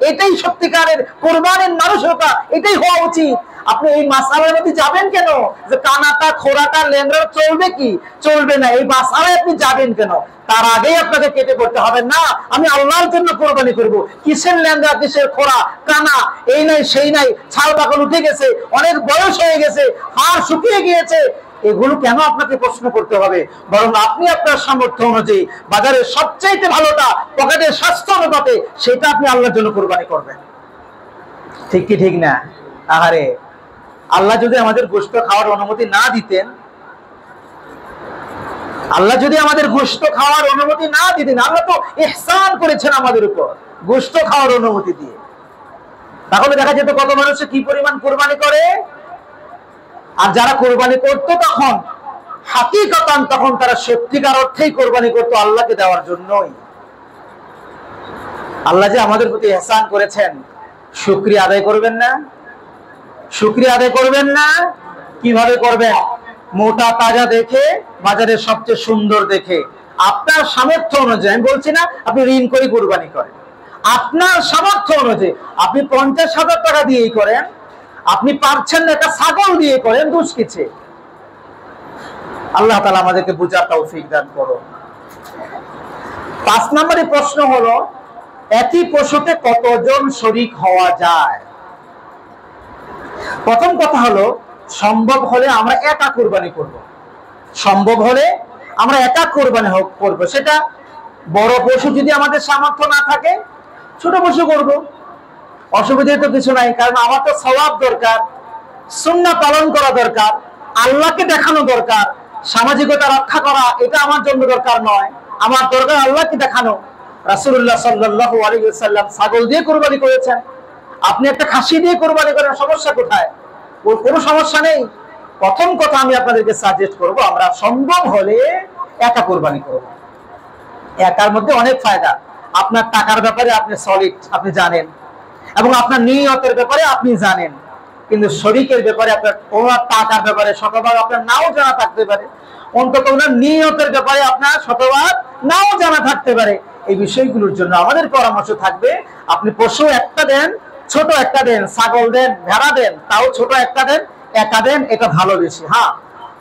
এটাই সত্যিকারের কুরবানির মানুষতা, এটাই হওয়া উচিত। আপনি এই মাসালার মধ্যে যাবেন কেন যে কানাটা, খোরাটা, ল্যাংড়া চলবে কি চলবে না, এই মাসালায় আপনি যাবেন কেন? তার আগেই আপনাকে কেটে পড়তে হবে, না আমি আল্লাহর জন্য কুরবানি করব। কিসের ল্যাংড়া, কিসের খোরা, কানা, এই নাই সেই নাই, ছাল বাকল উঠে গেছে, অনেক বয়স হয়ে গেছে, হাড় শুকিয়ে গিয়েছে, এগুলো কেন আপনাকে প্রশ্ন করতে হবে? বরং আপনি আপনার সামর্থ্য অনুযায়ী বাজারের সবচাইতে ভালোটা, পকেটের স্বাস্থ্য অনুপাতে, সেটা আপনি আল্লাহর জন্য কুরবানি করবেন। ঠিক কি ঠিক না? আহারে, আল্লাহ যদি আমাদের গোশত খাওয়ার অনুমতি না দিতেন, আল্লাহ যদি আমাদের গোশত খাওয়ার অনুমতি না দিতেন, আল্লাহ তো ইহসান করেছেন আমাদের উপর গোশত খাওয়ার অনুমতি দিয়ে, তাহলে দেখা যেত কত মানুষ কি পরিমাণ কুরবানি করে। আর যারা কোরবানি করতো তখন হাকিকতান, তখন তারা সত্যিকার অর্থেই কোরবানি করতো আল্লাহকে দেওয়ার জন্যই। আল্লাহ যে আমাদের প্রতি ইহসান করেছেন, শুকরিয়া আদায় করবেন না? শুকরিয়া আদায় করবেন না? কিভাবে করবেন? মোটা তাজা দেখে, বাজারের সবচেয়ে সুন্দর দেখে, আপনার সামর্থ্য অনুযায়ী, আমি বলছি না আপনি ঋণ করে কোরবানি করেন, আপনার সামর্থ্য অনুযায়ী আপনি 50,000 টাকা দিয়েই করেন, আপনি পারছেন না একটা ছাগল দিয়ে করেন, দোষ কিছে? আল্লাহ তাআলা আমাদেরকে বুঝার তৌফিক দান করুন। 5 নম্বরে প্রশ্ন হলো, একই পশুতে কতজন শরীক হওয়া যায়? প্রথম কথা হলো, সম্ভব হলে আমরা একা কুরবানি করব, সম্ভব হলে আমরা একা কুরবানি করব। সেটা বড় পশু যদি আমাদের সামর্থ্য না থাকে, ছোট পশু করব, অসুবিধা তো কিছু নাই। কারণ আমার তো সওয়াব দরকার, সুন্নাহ পালন করা দরকার, আল্লাহকে দেখানো দরকার, সামাজিকতা রক্ষা করা এটা আমার জন্য দরকার নয়, আমার দরকার আল্লাহকে দেখানো। রাসূলুল্লাহ সাল্লাল্লাহু আলাইহি ওয়াসাল্লাম ছাগল দিয়ে কুরবানি করেছেন, আপনি একটা খাসি দিয়ে কুরবানি করেন, সমস্যা কোথায়? কোনো সমস্যা নেই। প্রথম কথা আমি আপনাদেরকে সাজেস্ট করব, আমরা সম্ভব হলে একা কোরবানি করব। একার মধ্যে অনেক ফায়দা। আপনার টাকার ব্যাপারে আপনি সলিড, আপনি জানেন, এবং আপনার নিয়তের ব্যাপারে আপনি জানেন, কিন্তু শরীকের ব্যাপারে আপনার ওনার টাকার ব্যাপারে শতভাগ আপনার নাও জানা থাকতে পারে, অন্তত ওনার নিয়তের ব্যাপারে আপনার শতভাগ নাও জানা থাকতে পারে। এই বিষয়গুলোর জন্য আমাদের পরামর্শ থাকবে, আপনি পশু একটা দেন, ছোট একটা দেন, ছাগল দেন, ভেড়া দেন, তাও ছোট একটা দেন, একা দেন, এটা ভালো বেশি। হ্যাঁ,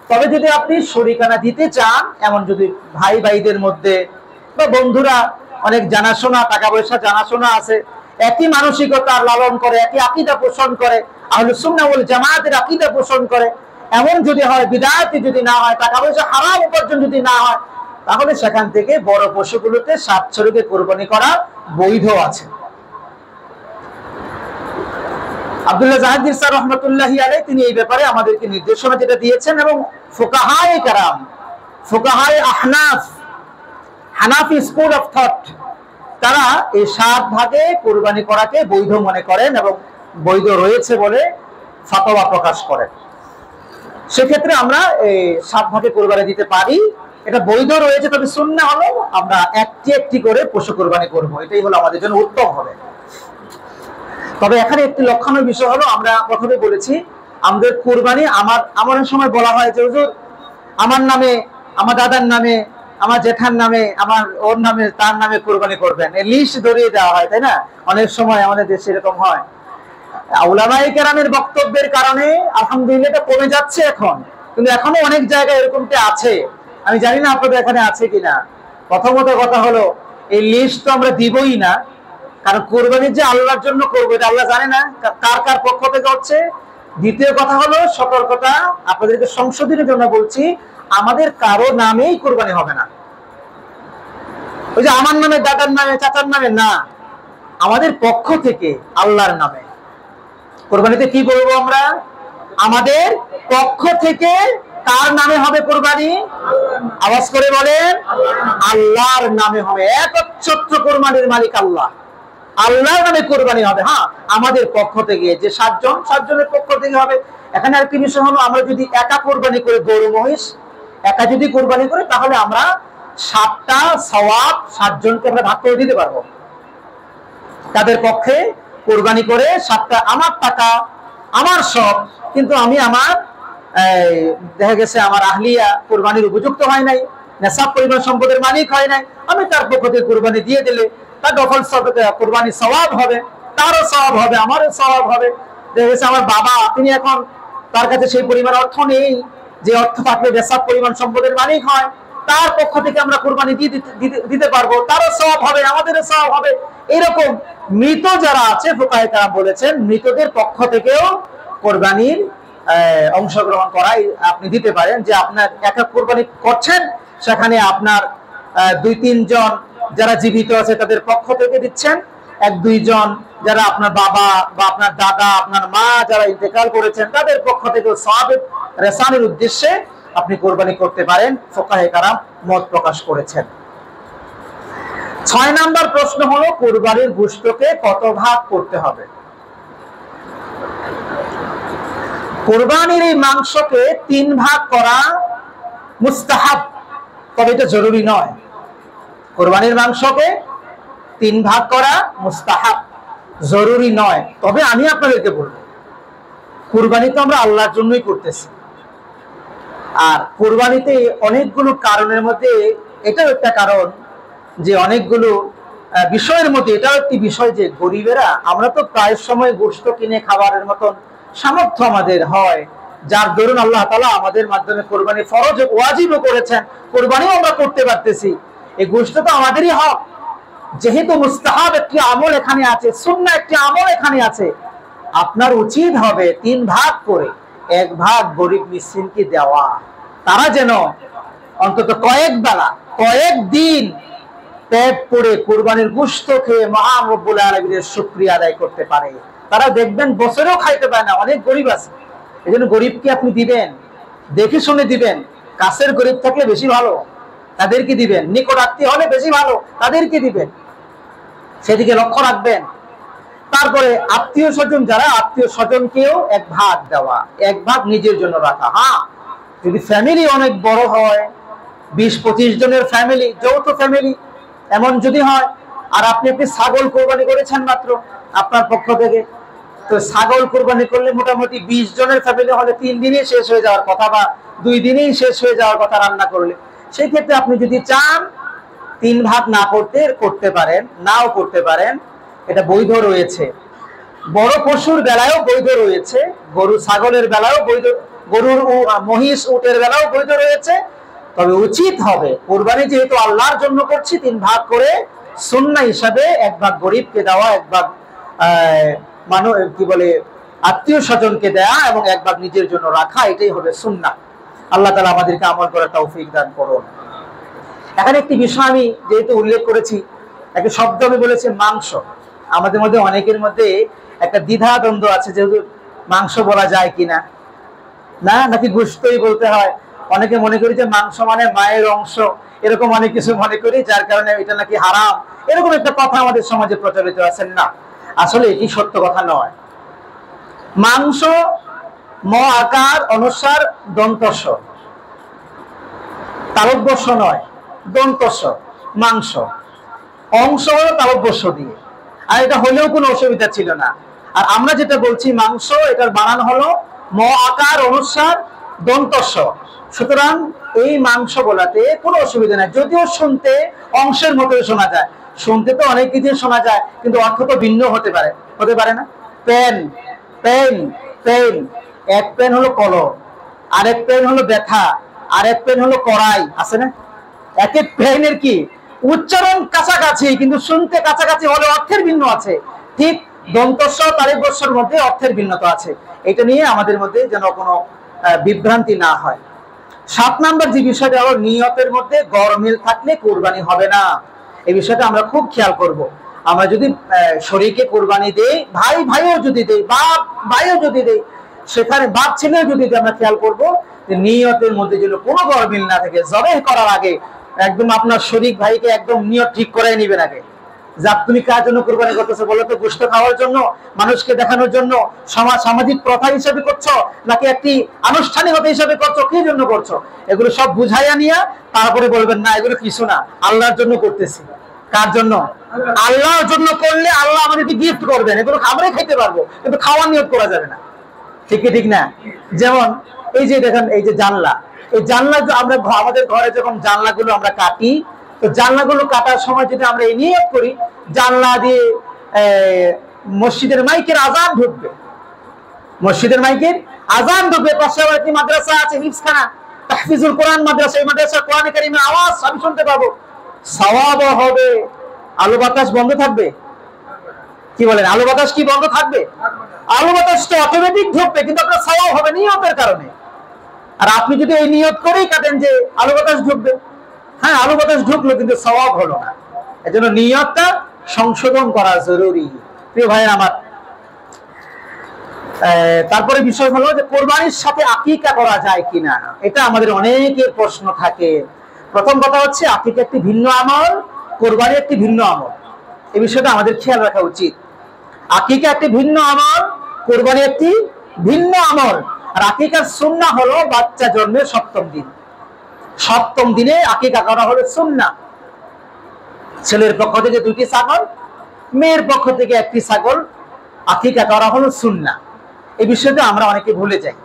তবে যদি আপনি শরিকানা দিতে চান, এমন যদি ভাই ভাইদের মধ্যে বা বন্ধুরা অনেক জানাশোনা, টাকা পয়সা জানাশোনা আছে, একই মানসিকতা লালন করে, একই আকীদা পোষণ করে, আহলুস সুন্নাহ ওয়াল জামাতের আকীদা পোষণ করে, এমন যদি হয়, বিদআতি যদি না হয়, টাকা পয়সা হারাম উপার্জন যদি না হয়, তাহলে সেখান থেকে বড় পশুগুলোতে 7 শরীকে কোরবানি করা বৈধ আছে। আব্দুল্লাহ জাহাঙ্গীর স্যার রহমতুল্লাহি আলাইহি তিনি এই ব্যাপারে আমাদেরকে নির্দেশনা যেটা দিয়েছেন, এবং ফুকাহায়ে কেরাম, ফুকাহায়ে আহনাফ, হানাফি স্কুল অফ থট, তারা এই 7 ভাগে কোরবানি করাকে বৈধ মনে করেন এবং বৈধ রয়েছে বলে ফতোয়া প্রকাশ করেন। সেক্ষেত্রে আমরা এই 7 ভাগে কোরবানি দিতে পারি, এটা বৈধ রয়েছে। তবে সুন্নাহ হলো আমরা একটি একটি করে পশু কোরবানি করব, এটাই হলো আমাদের জন্য উত্তম হবে। তবে এখানে একটি লক্ষণীয় বিষয় হলো, আমরা প্রথমে বলেছি আমাদের কোরবানি আমার সময় বলা হয় যে হুজুর আমার নামে, আমার দাদার নামে, আমার জেঠার নামে, আমার ওর নামে, তার নামে কোরবানি করবেন, এই লিস্ট ধরিয়ে দেওয়া হয়, তাই না? অনেক সময় আমাদের দেশে এরকম হয়। উলামায়ে কেরামের বক্তব্যের কারণে আলহামদুলিল্লাহ এটা কমে যাচ্ছে এখন, কিন্তু এখনো অনেক জায়গায় এরকমটা আছে। আমি জানি না আপনাদের এখানে আছে কিনা। প্রথমত কথা হলো, এই লিস্ট তো আমরা দিবই না, কারণ কোরবানি যে আল্লাহর জন্য করবো এটা আল্লাহ জানে না কার কার পক্ষ থেকে হচ্ছে। দ্বিতীয় কথা হলো সতর্কতা, আপনাদেরকে সংশোধনের জন্য বলছি, আমাদের কারো নামেই কোরবানি হবে না। ওই যে আমার নামে, দাদার নামে, চাচার নামে না, আমাদের পক্ষ থেকে আল্লাহর নামে কোরবানিতে কি বলবো আমরা? আমাদের পক্ষ থেকে কার নামে হবে কোরবানি? আওয়াজ করে বলেন, আল্লাহর নামে হবে। একচ্ছত্র কোরবানির মালিক আল্লাহ, আল্লাহর নামে কোরবানি হবে। হ্যাঁ, আমাদের পক্ষ থেকে যে 7 জন, 7 জনের পক্ষ থেকে হবে। এখানে আরেকটি বিষয় হলো, আমরা যদি একা কোরবানি করে, গরু মহিষ একা যদি কোরবানি করে, তাহলে আমরা 7টা সওয়াব 7 জনকে আমরা ভাগ করে দিতে পারবো। তাদের পক্ষে কোরবানি করে 7টা আমার টাকা, আমার সব, কিন্তু আমি আমার দেখা গেছে আমার আহলিয়া কোরবানির উপযুক্ত হয় নাই, নেশাব পরিমাণ সম্পদের মালিক হয় নাই, আমি তার পক্ষ থেকে কোরবানি দিয়ে দিলে তার ডবল কোরবানি সওয়াব হবে, তারও সওয়াব হবে, আমারও সওয়াব হবে। দেখা গেছে আমার বাবা, তিনি এখন তার কাছে সেই পরিমাণ অর্থ নেই যে অর্থ থাকলে নেশাব পরিমাণ সম্পদের মালিক হয়, তার পক্ষ থেকে আমরা কোরবানি দিতে পারবো, তারও সওয়াব হবে, আমাদেরও সওয়াব হবে। এরকম মৃত যারা আছে, ফুকাহায়ে কেরাম বলেছেন মৃতদের পক্ষ থেকেও কোরবানির অংশগ্রহণ করাই আপনি দিতে পারেন। যে আপনার একা কোরবানি করছেন, সেখানে আপনার 2-3 জন যারা জীবিত আছে তাদের পক্ষ থেকে দিচ্ছেন, 1-2 জন যারা আপনার বাবা বা আপনার দাদা, আপনার মা যারা ইন্তেকাল করেছেন, তাদের পক্ষ থেকে সওয়াব রেসানের উদ্দেশ্যে আপনি কোরবানি করতে পারেন। ফুকাহায়ে কেরাম মত প্রকাশ করেছেন। 6 নাম্বার প্রশ্ন হলো, কোরবানির গোশতকে কত ভাগ করতে হবে? কোরবানির এই মাংসকে 3 ভাগ করা মুস্তাহাব, তবে এটা জরুরি নয়। কোরবানির মাংসকে 3 ভাগ করা মুস্তাহাব, জরুরি নয়। তবে আমি আপনাদেরকে বলবো, কোরবানি তো আমরা আল্লাহর জন্যই করতেছি, আর কোরবানিতে অনেকগুলো কারণের মধ্যে এটাও একটা কারণ, যে অনেকগুলো বিষয়ের মধ্যে এটাও একটি বিষয় যে গরিবেরা, আমরা তো প্রায় সময় গোশত কিনে খাবারের মতন সামর্থ্য আমাদের হয়, যার দরুন আল্লাহ তাআলা আমাদের মাধ্যমে কোরবানি ফরজ ওয়াজিবও করেছেন, কোরবানিও আমরা করতে পারতেছি। এই গোশত তো আমাদেরই হক। যেহেতু মুস্তাহাব একটি আমল এখানে আছে, সুন্নাহ একটি আমল এখানে আছে, আপনার উচিত হবে 3 ভাগ করে 1 ভাগ গরিব মিসকিনকে দেওয়া, তারা যেন অন্তত কয়েক বেলা, কয়েক দিন পেট পড়ে কোরবানির গোশত খেয়ে মহান রব্বুল আলামিনের শুকরিয়া আদায় করতে পারে। তারা দেখবেন বছরেও খাইতে পায় না, অনেক গরিব আছে। এই জন্য গরিবকে আপনি দিবেন, দেখে শুনে দিবেন। কাছের গরিব থাকলে বেশি ভালো, তাদেরকে দিবেন। নিকট আত্মীয় হলে বেশি ভালো, তাদেরকে দিবেন, সেদিকে লক্ষ্য রাখবেন। তারপরে আত্মীয় স্বজন যারা, আত্মীয় স্বজনকেও 1 ভাগ দেওয়া, 1 ভাগ নিজের জন্য রাখা। হ্যাঁ, যদি ফ্যামিলি অনেক বড় হয়, 20-25 জনের ফ্যামিলি, যৌথ ফ্যামিলি এমন যদি হয়, আর আপনি একটি ছাগল কোরবানি করেছেন মাত্র আপনার পক্ষ থেকে, তো ছাগল কোরবানি করলে মোটামুটি 20 জনের ফ্যামিলি হলে 3 দিনেই শেষ হয়ে যাওয়ার কথা, বা 2 দিনেই শেষ হয়ে যাওয়ার কথা রান্না করলে। সেই ক্ষেত্রে আপনি যদি চান 3 ভাগ না করতে পারেন, নাও করতে পারেন, এটা বৈধ রয়েছে। বড় পশুর বেলায়ও বৈধ রয়েছে, গরু ছাগলের বেলায়ও বৈধ, গরুর মহিষ উটের বেলাও বৈধ রয়েছে। তবে উচিত হবে কোরবানি যেহেতু আল্লাহর জন্য করছি, 3 ভাগ করে সুন্নাহ হিসাবে 1 ভাগ গরিবকে দেওয়া, 1 ভাগ আত্মীয় স্বজনকে দেয়া, এবং 1 ভাগ নিজের জন্য রাখা, এটাই হবে সুন্নাহ। আল্লাহ তাআলা আমাদেরকে আমল করার তৌফিক দান করুন। এখানে একটি বিষয় আমি যেহেতু উল্লেখ করেছি, একটা শব্দ আমি বলেছি মাংস। আমাদের মধ্যে অনেকের মধ্যে একটা দ্বিধা দ্বন্দ্ব আছে, যেহেতু মাংস বলা যায় কিনা, না নাকি গোশতই বলতে হয়। অনেকে মনে করি যে মাংস মানে মায়ের অংশ, এরকম অনেক কিছু মনে করি, যার কারণে এটা নাকি হারাম, এরকম একটা কথা আমাদের সমাজে প্রচলিত আছে। না, আসলে এটি সত্য কথা নয়। মাংস ম আকার অনুসার দন্তস, তালব্যস্য নয়, দন্তস মাংস, অংশ হলো তালব্যস্য দিয়ে, আর এটা হলেও কোনো অসুবিধা ছিল না। আর আমরা যেটা বলছি মাংস, এটার বানান হলো ম আকার অনুসার দন্তস্য। সুতরাং এই মাংস বলাতে কোনো অসুবিধা নাই, যদিও শুনতে অংশের মতোই শোনা যায়। শুনতে তো অনেক কিছু শোনা যায়, কিন্তু অর্থ তো ভিন্ন হতে পারে না। পেন, পেন, পেন, এক পেন হলো কলম, আরেক পেন হলো ব্যথা, আরেক পেন হলো কড়াই, আছে না? এক এক পেনের কি উচ্চারণ কাছাকাছি, কিন্তু শুনতে কাছাকাছি হলে অর্থের ভিন্ন আছে। ঠিক দন্তস্ব তালব্যস্যের মধ্যে অর্থের ভিন্নতা আছে। এটা নিয়ে আমাদের মধ্যে যেন কোনো বিভ্রান্তি না হয়। 7 নম্বর যে বিষয়টা হলো, নিয়তের মধ্যে গরমিল থাকলে কোরবানি হবে না। এই বিষয়টা আমরা খুব খেয়াল করব। আমরা যদি শরীকে কোরবানি দেই, ভাইও যদি দেই, বাপ ভাইও যদি দেই, সেখানে বাপ ছেলেও যদি দেই, আমরা খেয়াল করব যে নিয়তের মধ্যে যেন কোনো গরমিল না থাকে। জবাহ করার আগে একদম আপনার শরীক ভাইকে একদম নিয়ত ঠিক করাই নিবেন আগে, যা তুমি কার জন্য কোরবানি করতেছো বলো তো? গোশত খাওয়ার জন্য, মানুষকে দেখানোর জন্য, সামাজিক প্রথা হিসেবে করছো, নাকি একটি আনুষ্ঠানিকতা হিসেবে করছো, কি জন্য করছো? এগুলো সব বুঝাইয়া নিয়ে তারপরে বলবেন না এগুলো কিছু না, আল্লাহর জন্য করতেছি। কার জন্য? আল্লাহর জন্য করলে আল্লাহ আমাদেরকে গিফট করবেন, এগুলো আমরাই খেতে পারবো, কিন্তু খাওয়ার নিয়ত করা যাবে না। ঠিক না? যেমন এই যে দেখেন, এই যে জানলা, এই জানলা আমরা আমাদের ঘরে যখন জানলাগুলো আমরা কাটি, তো জানলাগুলো কাটার সময় যদি আমরা এই নিয়ত করি জানলা দিয়ে মসজিদের মাইকের আজান ঢুকবে, মসজিদের মাইকের আজান ঢুকবে, পাশে আবার একটি মাদ্রাসা আছে, হিফজখানা, তাহফিজুল কোরআন মাদ্রাসা, এই মাদ্রাসা কোরআনে কারীমের আওয়াজ আমি শুনতে পাবো, সওয়াবও হবে। আলো বাতাস বন্ধ থাকবে? কি বলেন, আলো বাতাস কি বন্ধ থাকবে? আলো বাতাস তো অটোমেটিক ঢুকবে, কিন্তু আপনার সওয়াব হবে নিয়তের কারণে। আর আপনি যদি এই নিয়ত করেই কাটেন যে আলো বাতাস ঢুকবে, হ্যাঁ আলো বাতাস ঢুকলো, কিন্তু সওয়াব হলো না। এজন্য নিয়তটা সংশোধন করা জরুরি, প্রিয় ভাইয়ের আমার। তারপরে বিষয় হলো যে কোরবানির সাথে আকিকা করা যায় কিনা, এটা আমাদের অনেকের প্রশ্ন থাকে। প্রথম কথা হচ্ছে আকিকা একটি ভিন্ন আমল, কোরবানি একটি ভিন্ন আমল। এই বিষয়টা আমাদের খেয়াল রাখা উচিত। আকিকা একটি ভিন্ন আমল, কোরবানি একটি ভিন্ন আমল। আর আকিকার সুন্নাহ হলো বাচ্চা জন্মের 7ম দিন, 7ম দিনে আকিকা করা হলো সুন্নাহ। ছেলের পক্ষ থেকে 2টি ছাগল, মেয়ের পক্ষ থেকে 1টি ছাগল আকিকা করা হলো সুন্নাহ। এই বিষয়টা আমরা অনেকে ভুলে যাই।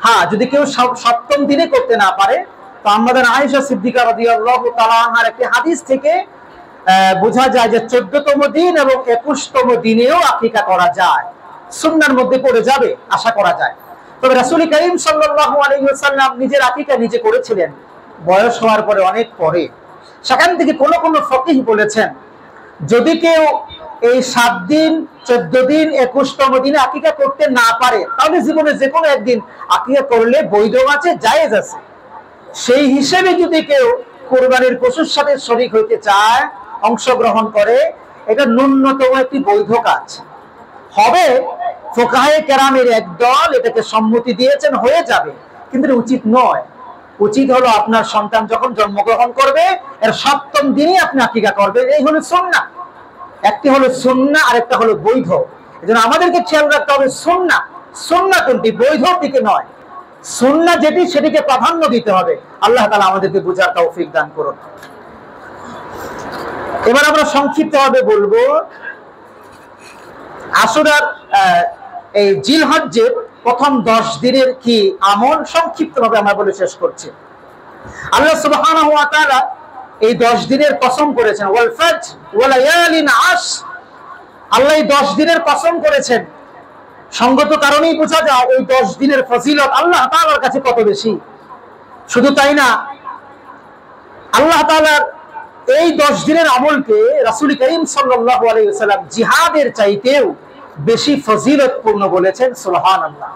হ্যাঁ, যদি কেউ 7ম দিনে করতে না পারে, তো আমাদের আয়েশা সিদ্দিকা রাদিয়াল্লাহু তাআলা আনহার একটি হাদিস থেকে বোঝা যায় যে 14তম দিন এবং 21তম দিনেও আকিকা করা যায়, সুন্নাহর মধ্যে পড়ে যাবে আশা করা যায়। তবে রাসূল করিম সাল্লাল্লাহু আলাইহি ওয়াসাল্লাম নিজের আকিকা নিজে করেছিলেন বয়স হওয়ার পরে, অনেক পরে। সেখান থেকে কোন ফকিহ বলেছেন যদি কেউ এই 7 দিন, 14 দিন, 21তম দিনে আকিকা করতে না পারে, তাহলে জীবনে যে কোনো একদিন আকিকা করলে বৈধ আছে, জায়েজ আছে। সেই হিসেবে যদি কেউ কোরবানির পশুর সাথে শরীক হইতে চায়, অংশগ্রহণ করে, এটা ন্যূনতম একটি বৈধ কাজ হবে। ফুকাহায়ে কেরামের একদল এটাকে সম্মতি দিয়েছেন, হয়ে যাবে, কিন্তু উচিত নয়। উচিত হলো আপনার সন্তান যখন জন্মগ্রহণ করবে এর 7ম দিনই আপনি আকিকা করবেন, এই হলো সুন্নাহ। একটি হলো সুন্নাহ আর একটা হলো বৈধ। এজন্য আমাদেরকে খেয়াল রাখতে হবে সুন্নাহ কোনটি, বৈধ দিকে নয়। সুন্নাহ যেটি সেটিকে প্রাধান্য দিতে হবে। আল্লাহ তাআলা আমাদেরকে বুঝার তৌফিক দান করুন। এবার আমরা সংক্ষিপ্তভাবে বলবো আশুরার এই জিলহজ্জের প্রথম 10 দিনের কি আমল, সংক্ষিপ্তভাবে আমরা বলে শেষ করছি। আল্লাহ সুবহানাহু ওয়া তাআলা এই 10 দিনের কসম করেছেন, ওয়াল ফাজর ওয়া লায়ালিন আশর। আল্লাহ এই 10 দিনের কসম করেছেন, সঙ্গত কারণেই বোঝা যায় ওই 10 দিনের ফজিলত আল্লাহ তাআলার কাছে কত বেশি। শুধু তাই না, আল্লাহ তাআলার এই 10 দিনের আমলকে রাসূল করিম সাল্লাল্লাহু আলাইহি ওয়াসাল্লাম জিহাদের চাইতেও বেশি ফজিলতপূর্ণ বলেছেন। সুবহানাল্লাহ।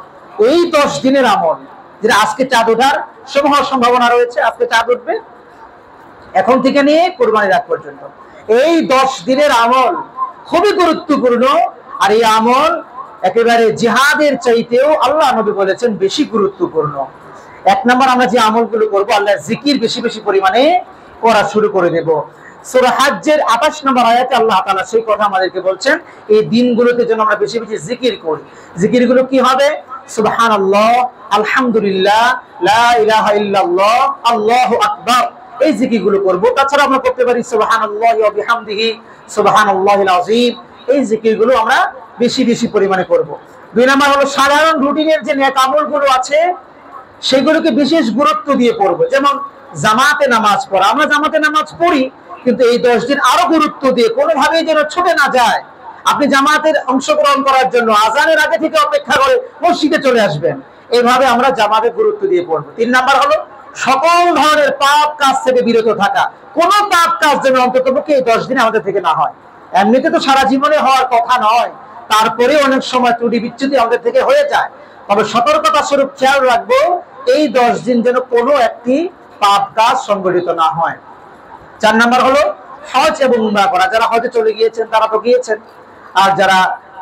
এই 10 দিনের আমল, যেটা আজকে চাঁদ ওঠার সম্ভাবনা রয়েছে, আজকে চাঁদ উঠবে, এখন থেকে নিয়ে কুরবানির আগ পর্যন্ত এই 10 দিনের আমল খুবই গুরুত্বপূর্ণ। আর এই আমল একেবারে জিহাদের চাইতেও আল্লাহ নবী বলেছেন বেশি গুরুত্বপূর্ণ। এক নম্বর, আমরা যে আমলগুলো করব, আল্লাহর জিকির বেশি বেশি পরিমাণে করা শুরু করে দেব। সূরা হজ্জের 28 নম্বর আয়াতে আল্লাহ তাআলা সেই কথা আমাদেরকে বলছেন, এই দিনগুলোতে যেন আমরা বেশি বেশি জিকির করি। জিকিরগুলো কি হবে? সুবহানাল্লাহ, আলহামদুলিল্লাহ, লা ইলাহা ইল্লাল্লাহ, আল্লাহু আকবার, এই জিকিরগুলো করব। তাছাড়া আমরা করতে পারি সুবহানাল্লাহি ওয়া বিহামদিহি, সুবহানাল্লাহিল আযীম, এই জিকিরগুলো আমরা বেশি বেশি পরিমাণে করব। 2 নম্বর হলো সাধারণ রুটিনের যে নেক আমলগুলো আছে সেগুলোকে বিশেষ গুরুত্ব দিয়ে পড়ব। যেমন জামাতে নামাজ পড়া, আমরা জামাতে নামাজ পড়ি, কিন্তু এই 10 দিন আরো গুরুত্ব দিয়ে কোনোভাবেই যেন ছুটে না যায়। আপনি জামাতের অংশগ্রহণ করার জন্য আজানের আগে থেকে অপেক্ষা করে মসজিদে চলে আসবেন, এইভাবে আমরা জামাতে গুরুত্ব দিয়ে পড়ব। 3 নাম্বার হলো সকল ধরনের পাপ কাজ থেকে বিরত থাকা। কোন পাপ কাজ যেন অন্ততপক্ষে এই 10 দিনে আমাদের থেকে না হয়। এমনিতে তো সারা জীবনে হওয়ার কথা নয়, তারপরে অনেক সময় ত্রুটি বিচ্যুতি আমাদের থেকে হয়ে যায়। তবে সতর্কতা স্বরূপ খেয়াল রাখবো এই 10 দিন যেন কোনো একটি পাপ কাজ সংগঠিত না হয়। 4 নাম্বার হলো হজ এবং উমরা করা। যারা হজে চলে গিয়েছেন তারা তো গিয়েছেন, আর যারা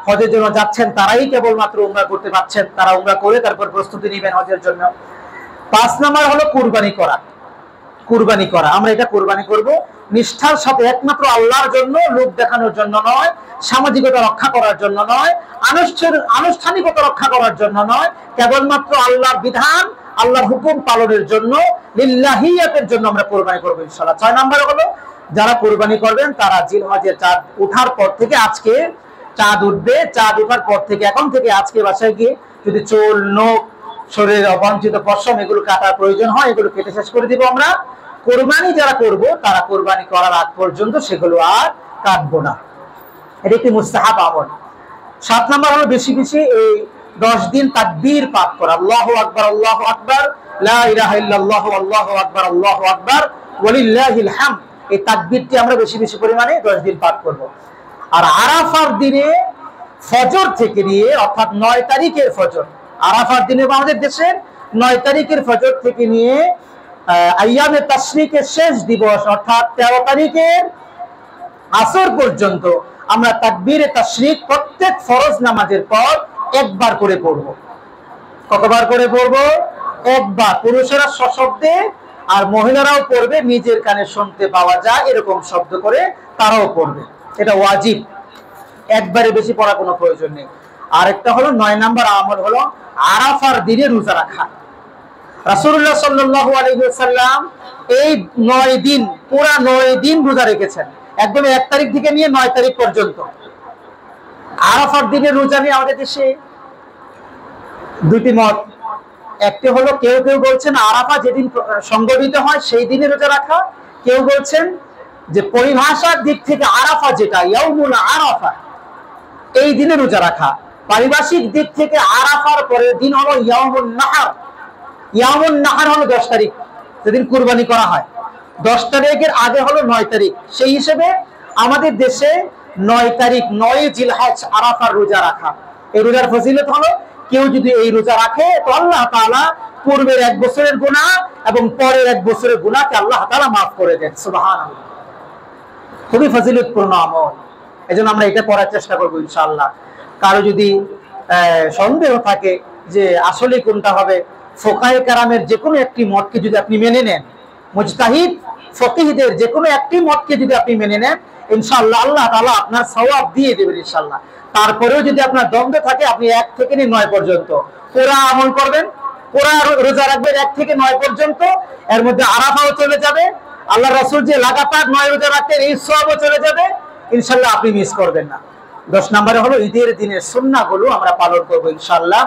হজের জন্য যাচ্ছেন তারাই কেবলমাত্র উমরা করতে পারছেন, তারা উমরা করে তারপর প্রস্তুতি নেবেন হজের জন্য। 5 নাম্বার হলো কুরবানি করা। কুরবানি করা, আমরা এটা কুরবানি করব নিষ্ঠার সাথে, একমাত্র আল্লাহর জন্য, লোক দেখানোর জন্য নয়, সামাজিকতা রক্ষা করার জন্য নয়, আনুষ্ঠানিকতা রক্ষা করার জন্য নয়, কেবলমাত্র আল্লাহর বিধান, আল্লাহর হুকুম পালনের জন্য, লিল্লাহিয়াতের জন্য আমরা কুরবানি করব ইনশাআল্লাহ। 6 নাম্বার হলো যারা কুরবানি করবেন তারা জিলহজের চাঁদ ওঠার পর থেকে, আজকে চাঁদ উঠবে, চাঁদ ওঠার পর থেকে, এখন থেকে আজকে বাসায় গিয়ে যদি চুল, নখ, শরীরের অবাঞ্ছিত পশম এগুলো কাটার প্রয়োজন হয়, এগুলো কেটে শেষ করে দিব আমরা। কোরবানি যারা করব তারা কোরবানি করার আগ পর্যন্ত সেগুলো আর কাটবো না। এটা একটি মুস্তাহাব আমল। 7 নাম্বার হলো বেশি বেশি এই 10 দিন তাকবীর পাঠ করা। আল্লাহু আকবার, আল্লাহু আকবার, লা ইলাহা ইল্লাল্লাহু, আল্লাহু আকবার, আল্লাহু আকবার, ওয়ালিল্লাহিল হামদ, এই তাকবীরটি আমরা বেশি বেশি পরিমাণে 10 দিন পাঠ করব। আর আরাফার দিনে ফজর থেকে নিয়ে, অর্থাৎ 9 তারিখের ফজর, আরাফার দিনে আমাদের দেশের 9 তারিখের ফজর থেকে নিয়ে আইয়ামে তাশরিকের শেষ দিবস অর্থাৎ 13 তারিখের আসর পর্যন্ত আমরা তাকবীরে তাশরিক প্রত্যেক ফরজ নামাজের পর একবার করে পড়ব। কতবার করে পড়ব? একবার। পুরুষেরা সশব্দে আর মহিলারাও পড়বে, নিজের কানে শুনতে পাওয়া যায় এরকম শব্দ করে তারাও পড়বে। এটা ওয়াজিব, একবারে বেশি পড়া কোনো প্রয়োজন নেই। আরেকটা হলো 9 নাম্বার আমল হলো আরাফার দিনে রোজা রাখা। রাসূলুল্লাহ সাল্লাল্লাহু আলাইহি ওয়াসাল্লাম এই 9 দিন, পুরা 9 দিন রোজা রেখেছেন, একদম 1 তারিখ থেকে নিয়ে 9 তারিখ পর্যন্ত। আরাফার দিনে রোজা নিয়ে আমাদের দেশে দুটি মত। একটি হলো কেউ কেউ বলছেন আরাফা যেদিন সংগঠিত হয় সেই দিনে রোজা রাখা, কেউ বলছেন যে পরিভাষার দিক থেকে আরাফা যেটা ইয়াউমুল আরাফা, এই দিনে রোজা রাখা। পারিভাষিক দিক থেকে আরাফার পরের দিন হলো ইয়াউমুন নাহর। ইয়াউমুন নাহর হলো 10 তারিখ, যেদিন কুরবানি করা হয়। 10 তারিখের আগে হলো 9 তারিখ। সেই হিসেবে আমাদের দেশে 9 তারিখ, 9 জিলহজ আরাফার রোজা রাখা। এই রোজার ফজিলত হলো কেউ যদি এই রোজা রাখে তো আল্লাহ তাআলা পূর্বের 1 বছরের গুনাহ এবং পরের 1 বছরের গুনাহকে আল্লাহ তাআলা মাফ করে দেন। সুবহানাল্লাহ, খুবই ফজিলতপূর্ণ আমল। এজন্য আমরা এটা পড়ার চেষ্টা করব ইনশাআল্লাহ। কারো যদি সন্দেহ থাকে যে আসলে কোনটা হবে, ফোকায়ে কেরামের যে কোনো একটি মতকে যদি আপনি মেনে নেন, মুজতাহিদ ফকিহদের যে কোনো একটি মতকে যদি আপনি মেনে নেন, ইনশাআল্লাহ আল্লাহ তাআলা আপনার সওয়াব দিয়ে দেবেন ইনশাআল্লাহ। তারপরেও যদি আপনার দ্বন্দ্ব থাকে, আপনি 1 থেকে 9 পর্যন্ত পুরা আমল করবেন, পুরা রোজা রাখবেন 1 থেকে 9 পর্যন্ত, এর মধ্যে আরাফাও চলে যাবে, আল্লাহ রাসূল যে লাগাতার 9 রোজা রাখতেন এই সওয়াবও চলে যাবে, ইনশাআল্লাহ আপনি মিস করবেন না। 10 নম্বরে হলো ঈদের দিনের সুন্নাহগুলো আমরা পালন করব ইনশাআল্লাহ।